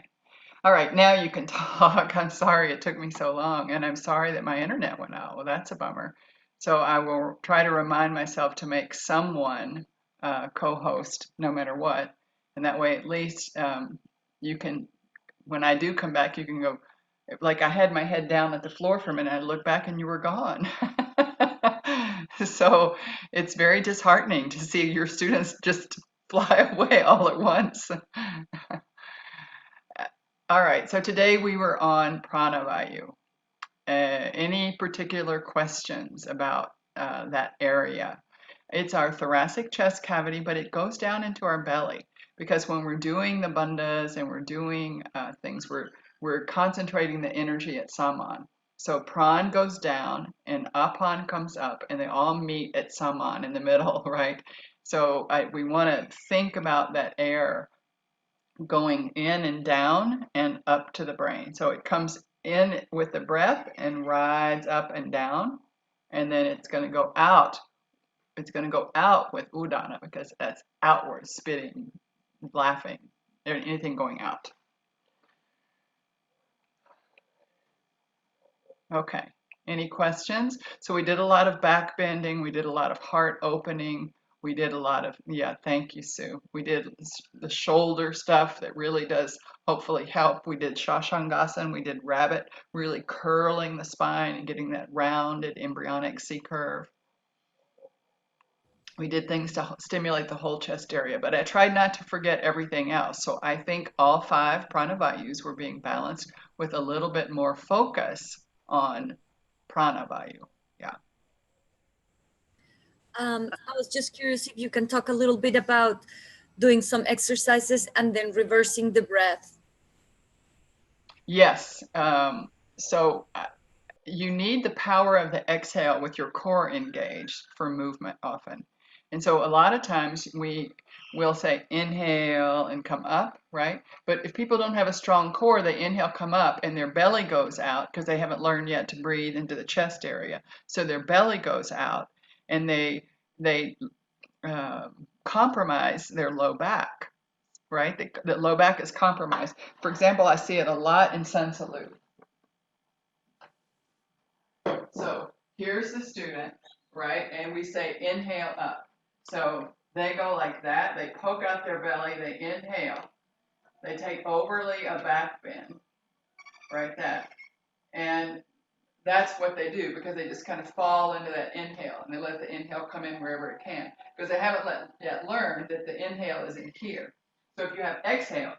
Speaker 1: All right, now you can talk. I'm sorry it took me so long, and I'm sorry that my internet went out. Well, that's a bummer. So I will try to remind myself to make someone co-host no matter what, and that way at least you can, when I do come back, you can go, like I had my head down at the floor for a minute, I looked back and you were gone. So it's very disheartening to see your students just fly away all at once. All right, so today we were on Prana Vayu. Any particular questions about that area? It's our thoracic chest cavity, but it goes down into our belly because when we're doing the bandhas and we're doing things, we're concentrating the energy at Saman. So Pran goes down and Apan comes up, and they all meet at Saman in the middle, right? So we want to think about that air going in and down and up to the brain. So it comes in with the breath and rides up and down, and then it's going to go out. It's going to go out with udana because that's outward, spitting, laughing, anything going out. Okay, any questions? So we did a lot of back bending, we did a lot of heart opening, we did a lot of, yeah, thank you, Sue. We did the shoulder stuff that really does hopefully help. We did Shashangasana, we did rabbit, really curling the spine and getting that rounded embryonic C curve. We did things to stimulate the whole chest area, but I tried not to forget everything else. So I think all 5 Prana Vayus were being balanced with a little bit more focus on Prana Vayu. Yeah.
Speaker 2: I was just curious if you can talk a little bit about doing some exercises and then reversing the breath.
Speaker 1: Yes. So you need the power of the exhale with your core engaged for movement often. And so a lot of times we we'll say inhale and come up, right? But if people don't have a strong core, they inhale, come up, and their belly goes out because they haven't learned yet to breathe into the chest area. So their belly goes out, and they compromise their low back, right? The low back is compromised. For example, I see it a lot in sun salute. So here's the student, right? And we say inhale up. So they go like that. They poke out their belly. They inhale. They take overly a back bend, right? That. And that's what they do because they just kind of fall into that inhale and they let the inhale come in wherever it can because they haven't yet learned that the inhale is in here. So if you have exhale,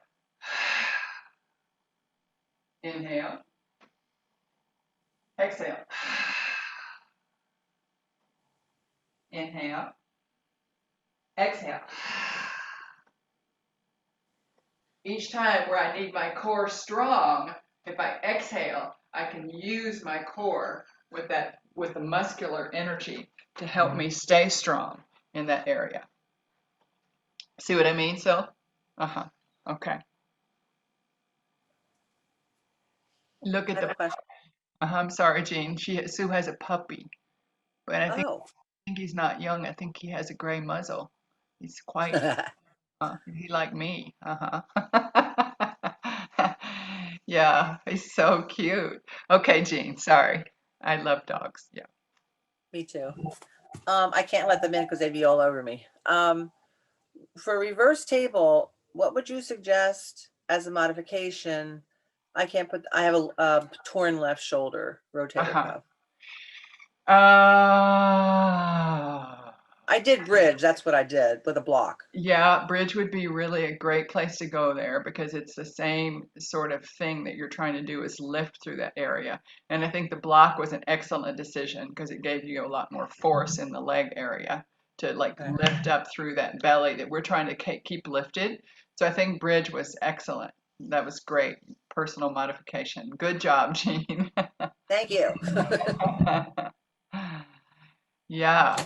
Speaker 1: inhale, exhale, inhale, exhale. Each time where I need my core strong, if I exhale, I can use my core with the muscular energy to help me stay strong in that area. See what I mean, Sil? Uh-huh. Okay. Look at the. I'm sorry, Jean. Sue has a puppy, but I think he's not young. I think he has a gray muzzle. He's quite. He like me. Uh-huh. Yeah, he's so cute. Okay, Jean. Sorry. I love dogs. Yeah.
Speaker 3: Me too. I can't let them in because they'd be all over me. For reverse table, what would you suggest as a modification? I have a torn left shoulder rotator cuff. I did bridge. That's what I did with a block.
Speaker 1: Yeah, bridge would be really a great place to go there because it's the same sort of thing that you're trying to do is lift through that area. And I think the block was an excellent decision because it gave you a lot more force in the leg area to lift up through that belly that we're trying to keep lifted. So I think bridge was excellent. That was great. Personal modification. Good job, Jean.
Speaker 3: Thank you.
Speaker 1: Yeah.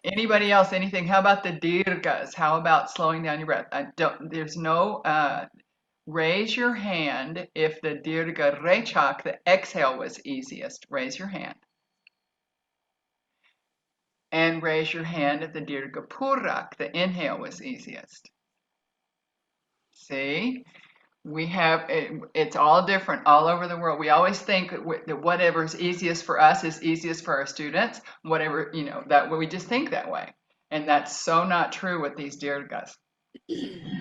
Speaker 1: Anybody else? Anything? How about the dirgas? How about slowing down your breath? There's no, raise your hand if the dirga rechak, the exhale was easiest. Raise your hand. And raise your hand if the dirga purak, the inhale was easiest. See? It's all different all over the world. We always think that whatever is easiest for us is easiest for our students. Whatever, that we just think that way. And that's so not true with these dirgas.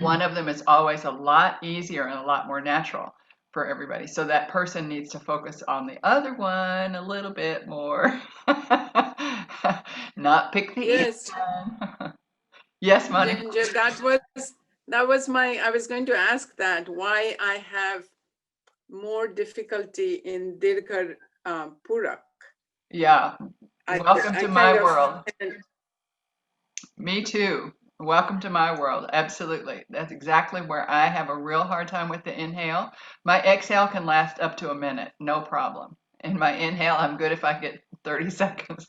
Speaker 1: One of them is always a lot easier and a lot more natural for everybody. So that person needs to focus on the other one a little bit more. Not pick the easy one. Yes, Monica.
Speaker 4: Ginger, I was going to ask that why I have more difficulty in Dirkar Purak.
Speaker 1: Yeah. Welcome to my world. Me too. Welcome to my world. Absolutely. That's exactly where I have a real hard time with the inhale. My exhale can last up to a minute, no problem. And my inhale, I'm good if I get 30 seconds.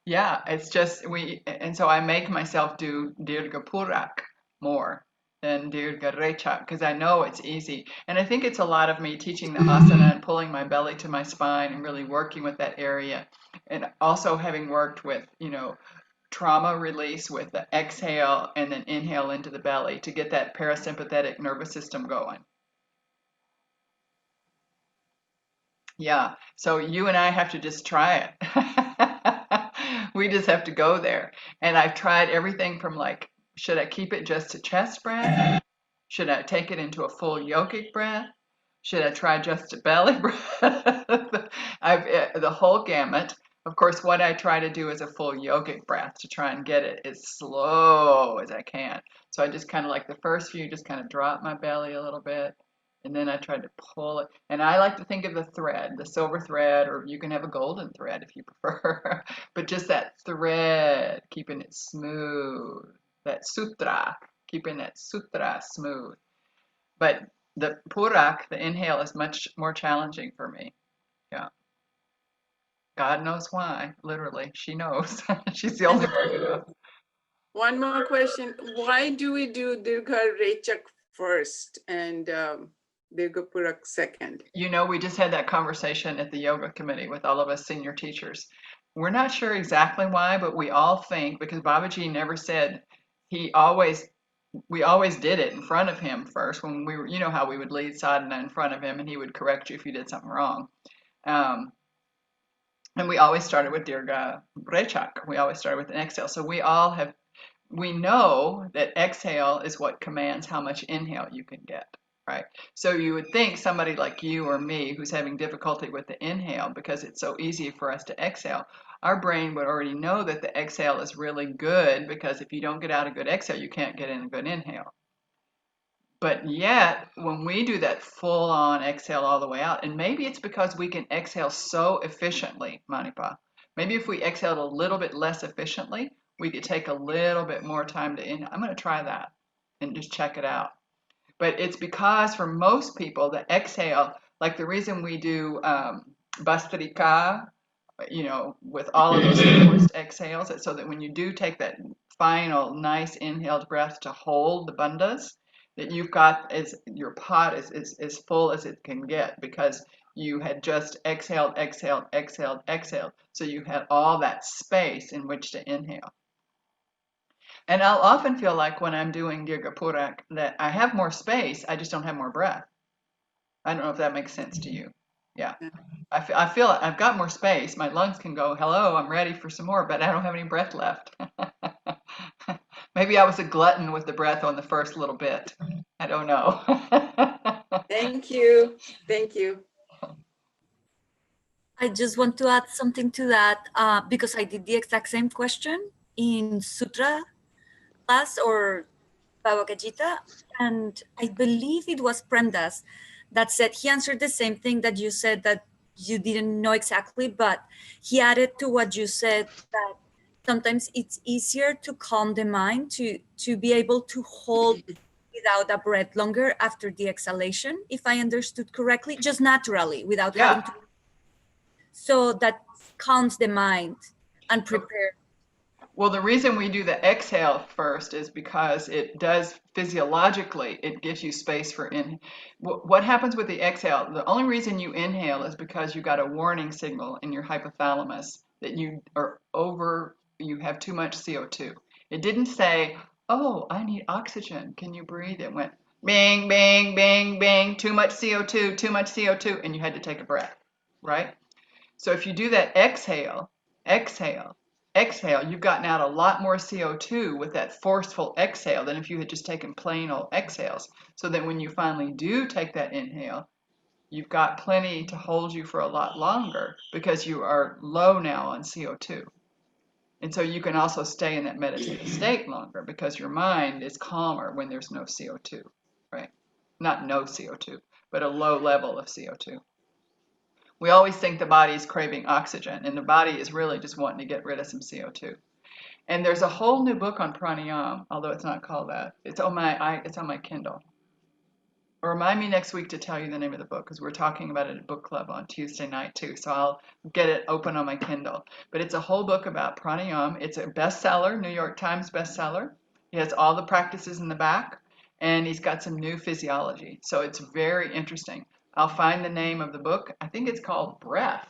Speaker 1: Yeah, it's just and so I make myself do Dirga Purak more than Dirga Rechak because I know it's easy. And I think it's a lot of me teaching the asana and pulling my belly to my spine and really working with that area. And also having worked with, trauma release with the exhale and then inhale into the belly to get that parasympathetic nervous system going. Yeah, so you and I have to just try it. We just have to go there. And I've tried everything from should I keep it just a chest breath? Should I take it into a full yogic breath? Should I try just a belly breath? The whole gamut. Of course, what I try to do is a full yogic breath to try and get it as slow as I can. So I just kind of the first few, just kind of drop my belly a little bit. And then I tried to pull it. And I like to think of the thread, the silver thread, or you can have a golden thread if you prefer. But just that thread, keeping it smooth. That sutra, keeping that sutra smooth. But the purak, the inhale, is much more challenging for me. Yeah. God knows why, literally. She knows. She's the only one who knows.
Speaker 4: One more question. Why do we do Dirgha Rechak first and Dirgha Purak second?
Speaker 1: You know, we just had that conversation at the yoga committee with all of us senior teachers. We're not sure exactly why, but we all think because Babaji never said we always did it in front of him first when we were, you know how we would lead sadhana in front of him and he would correct you if you did something wrong. And we always started with Dirga Rechak. We always started with an exhale. So we know that exhale is what commands how much inhale you can get, right? So you would think somebody like you or me who's having difficulty with the inhale because it's so easy for us to exhale, our brain would already know that the exhale is really good because if you don't get out a good exhale, you can't get in a good inhale. But yet, when we do that full on exhale all the way out, and maybe it's because we can exhale so efficiently, Manipa. Maybe if we exhaled a little bit less efficiently, we could take a little bit more time to inhale. I'm going to try that and just check it out. But it's because for most people, the exhale, like the reason we do Bastrika, you know, with all of those forced exhales, so that when you do take that final nice inhaled breath to hold the bandhas, that you've got your pot is as full as it can get because you had just exhaled, exhaled, exhaled, exhaled. So you had all that space in which to inhale. And I'll often feel like when I'm doing Dirgha Purak that I have more space, I just don't have more breath. I don't know if that makes sense to you. Yeah. I feel I've got more space. My lungs can go, hello, I'm ready for some more, but I don't have any breath left. Maybe I was a glutton with the breath on the first little bit. I don't know.
Speaker 4: Thank you. Thank you.
Speaker 2: I just want to add something to that because I did the exact same question in Sutra class or Bhagavad Gita, and I believe it was Premdas that said he answered the same thing that you said that you didn't know exactly, but he added to what you said that sometimes it's easier to calm the mind to be able to hold without a breath longer after the exhalation, if I understood correctly, just naturally without having to. So that calms the mind and prepares.
Speaker 1: Well, the reason we do the exhale first is because it does physiologically, it gives you space for inhale. What happens with the exhale? The only reason you inhale is because you got a warning signal in your hypothalamus that you have too much CO2. It didn't say, oh, I need oxygen. Can you breathe? It went bing, bing, bing, bing, too much CO2, too much CO2, and you had to take a breath, right? So if you do that exhale, exhale, exhale, you've gotten out a lot more CO2 with that forceful exhale than if you had just taken plain old exhales. So that when you finally do take that inhale, you've got plenty to hold you for a lot longer because you are low now on CO2. And so you can also stay in that meditative state longer because your mind is calmer when there's no CO2, right? Not no CO2, but a low level of CO2. We always think the body is craving oxygen, and the body is really just wanting to get rid of some CO2. And there's a whole new book on pranayama, although it's not called that. It's on my Kindle. Remind me next week to tell you the name of the book because we're talking about it at book club on Tuesday night too. So I'll get it open on my Kindle. But it's a whole book about pranayama. It's a bestseller, New York Times bestseller. He has all the practices in the back, and he's got some new physiology. So it's very interesting. I'll find the name of the book. I think it's called Breath.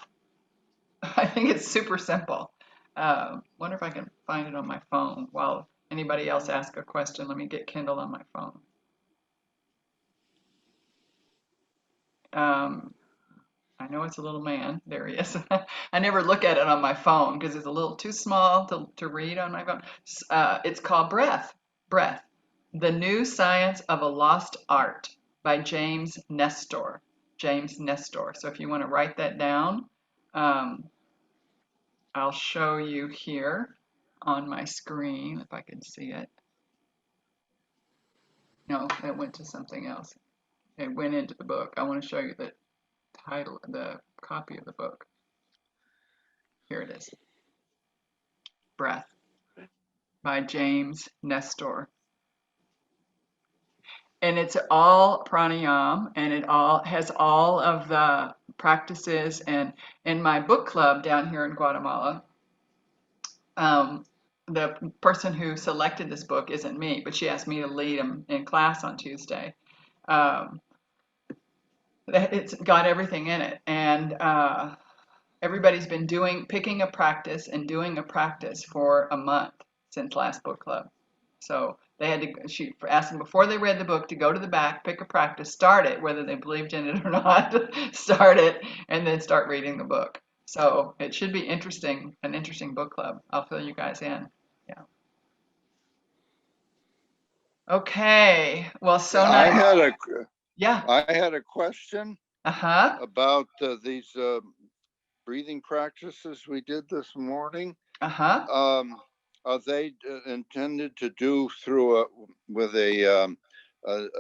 Speaker 1: I think it's super simple. Wonder if I can find it on my phone while anybody else asks a question. Let me get Kindle on my phone. I know it's a little man. There he is. I never look at it on my phone because it's a little too small to read on my phone. It's called Breath. Breath. The New Science of a Lost Art by James Nestor. James Nestor. So if you want to write that down, I'll show you here on my screen if I can see it. No, it went to something else. It went into the book. I want to show you the title, the copy of the book. Here it is. Breath by James Nestor. And it's all pranayama, and it all has all of the practices. And in my book club down here in Guatemala, the person who selected this book isn't me, but she asked me to lead them in class on Tuesday. It's got everything in it, and everybody's been picking a practice and doing a practice for a month since last book club. So they had to, she asked them before they read the book to go to the back, pick a practice, start it, whether they believed in it or not, start it, and then start reading the book. So it should be interesting, an interesting book club. I'll fill you guys in. Yeah. Okay. Well, so
Speaker 5: I
Speaker 1: nice.
Speaker 5: I had a question
Speaker 1: Uh-huh.
Speaker 5: about these breathing practices we did this morning.
Speaker 1: Uh-huh.
Speaker 5: Are they intended to do through with a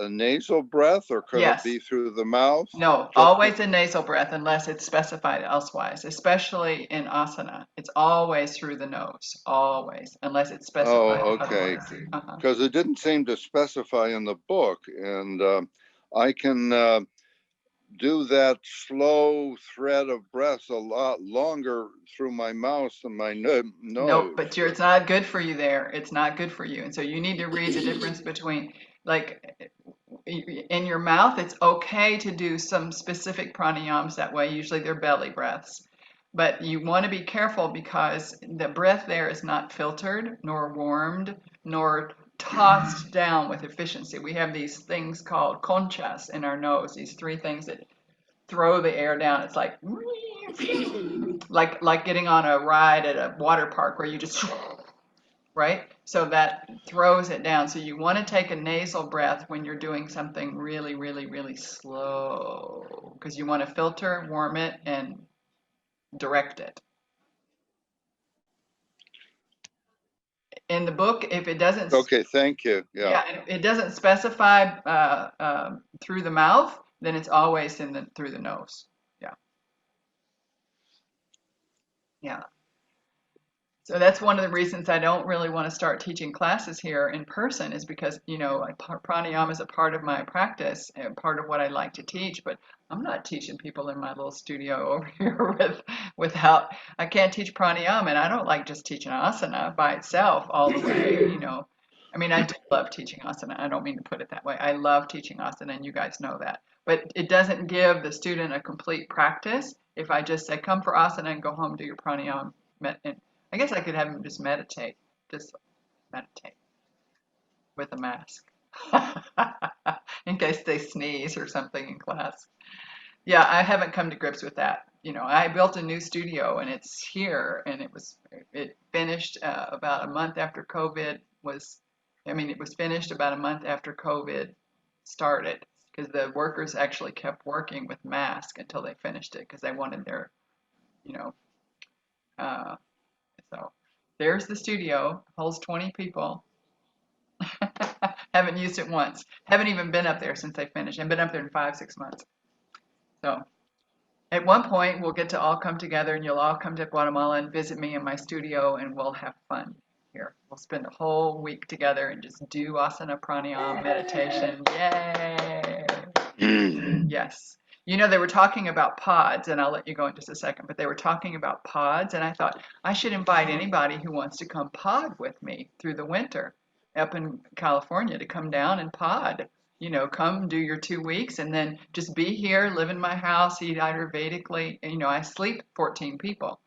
Speaker 5: nasal breath, or could
Speaker 1: Yes.
Speaker 5: it be through the mouth?
Speaker 1: No, always a nasal breath unless it's specified elsewise, especially in asana. It's always through the nose, always, unless it's specified
Speaker 5: okay.
Speaker 1: otherwise. Uh-huh.
Speaker 5: Because it didn't seem to specify in the book, and I can do that slow thread of breath a lot longer through my mouth than my nose.
Speaker 1: Nope, but it's not good for you there. It's not good for you. And so you need to read the difference between, like, in your mouth, it's okay to do some specific pranayams that way. Usually they're belly breaths. But you want to be careful because the breath there is not filtered, nor warmed, nor tossed down with efficiency. We have these things called conchas in our nose, these three things that throw the air down. It's like getting on a ride at a water park where you just right? So that throws it down. So you want to take a nasal breath when you're doing something really, really, really slow because you want to filter, warm it, and direct it. In the book, if it doesn't,
Speaker 5: okay, thank you. Yeah.
Speaker 1: it doesn't specify through the mouth, then it's always through the nose. Yeah. Yeah. So that's one of the reasons I don't really want to start teaching classes here in person is because, pranayama is a part of my practice and part of what I like to teach, but I'm not teaching people in my little studio over here without, I can't teach pranayama, and I don't like just teaching asana by itself all the way, I mean, I do love teaching asana. I don't mean to put it that way. I love teaching asana, and you guys know that. But it doesn't give the student a complete practice if I just say, come for asana and go home, do your pranayama. I guess I could have them just meditate with a mask in case they sneeze or something in class. Yeah, I haven't come to grips with that. I built a new studio and it's here, and it finished about a month after COVID it was finished about a month after COVID started because the workers actually kept working with masks until they finished it because they wanted their, uh, so there's the studio, holds 20 people. Haven't used it once. Haven't even been up there since they finished. I've been up there in 5-6 months. So at one point we'll get to all come together and you'll all come to Guatemala and visit me in my studio and we'll have fun here. We'll spend a whole week together and just do asana pranayama meditation. Yay! Yes. They were talking about pods, and I'll let you go in just a second, but they were talking about pods, and I thought I should invite anybody who wants to come pod with me through the winter up in California to come down and pod. Come do your 2 weeks and then just be here, live in my house, eat Ayurvedically. I sleep 14 people.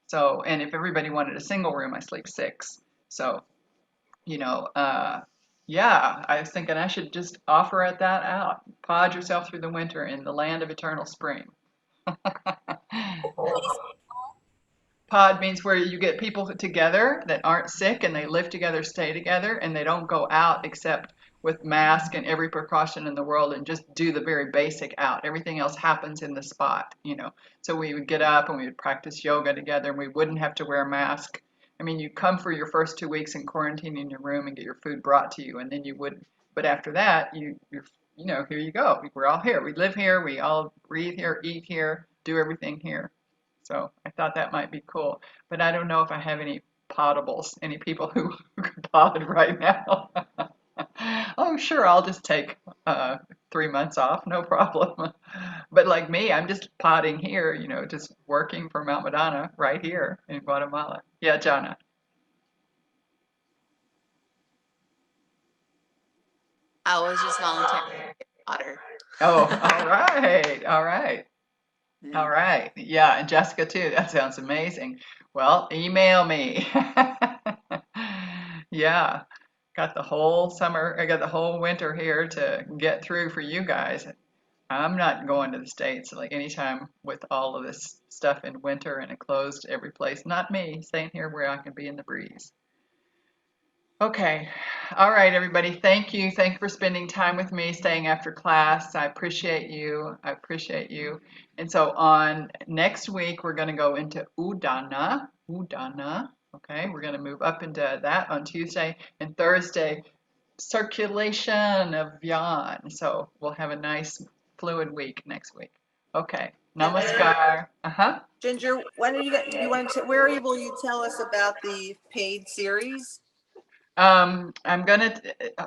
Speaker 1: So, and if everybody wanted a single room, I sleep 6. So, yeah, I was thinking I should just offer that out. Pod yourself through the winter in the land of eternal spring. Pod means where you get people together that aren't sick and they live together, stay together, and they don't go out except with mask and every precaution in the world and just do the very basic out. Everything else happens in the spot. So we would get up and we would practice yoga together and we wouldn't have to wear a mask. I mean, you come for your first 2 weeks in quarantine in your room and get your food brought to you, and then you wouldn't. But after that, you're here you go. We're all here. We live here. We all breathe here, eat here, do everything here. So I thought that might be cool. But I don't know if I have any potables, any people who could pod right now. Oh, sure, I'll just take 3 months off, no problem. But like me, I'm just podding here, just working for Mount Madonna right here in Guatemala. Yeah, Jana.
Speaker 6: I was just volunteering to get water.
Speaker 1: Oh, all right, all right.
Speaker 4: Yeah.
Speaker 1: All right. Yeah, and Jessica too. That sounds amazing. Well, email me. Yeah, got the whole summer, I got the whole winter here to get through for you guys. I'm not going to the States like anytime with all of this stuff in winter and it closed every place. Not me, staying here where I can be in the breeze. Okay. All right, everybody. Thank you. Thank you for spending time with me, staying after class. I appreciate you. I appreciate you. And so on next week, we're going to go into Udana. Udana. Okay. We're going to move up into that on Tuesday and Thursday. Circulation of Yan. So we'll have a nice fluid week next week. Okay.
Speaker 3: And then,
Speaker 1: Namaskar. Uh-huh.
Speaker 3: Ginger, when are you going you want to, where will you tell us about the paid series?
Speaker 1: I'm gonna,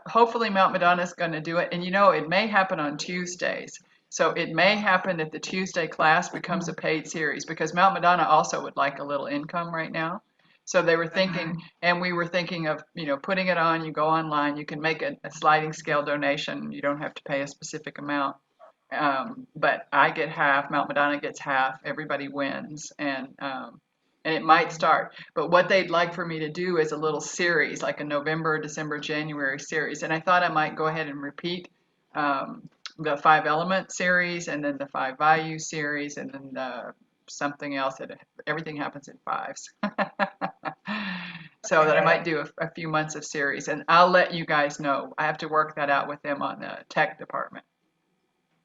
Speaker 1: hopefully Mount Madonna's gonna do it, and you know, it may happen on Tuesdays. So it may happen that the Tuesday class becomes a paid series because Mount Madonna also would like a little income right now. So they were thinking, and we were thinking of, you know, putting it on, you go online, you can make a sliding scale donation, you don't have to pay a specific amount. But I get half, Mount Madonna gets half, everybody wins, and it might start. But what they'd like for me to do is a little series, like a November, December, January series. And I thought I might go ahead and repeat the 5 element series, and then the 5 Vayu series, and then something else that everything happens in 5s. So that I might do a few months of series, and I'll let you guys know. I have to work that out with them on the tech department.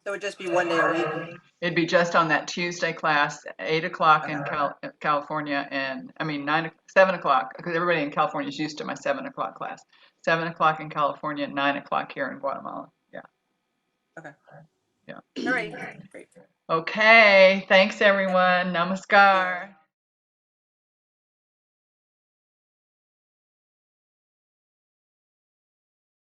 Speaker 3: So it would just be one day a week?
Speaker 1: It'd be just on that Tuesday class, 8 o'clock in California, and I mean 7 o'clock, because everybody in California is used to my 7 o'clock class. 7 o'clock in California, 9 o'clock here in Guatemala. Yeah.
Speaker 3: Okay.
Speaker 1: Yeah.
Speaker 3: All right, great.
Speaker 1: Okay. Thanks, everyone. Namaskar.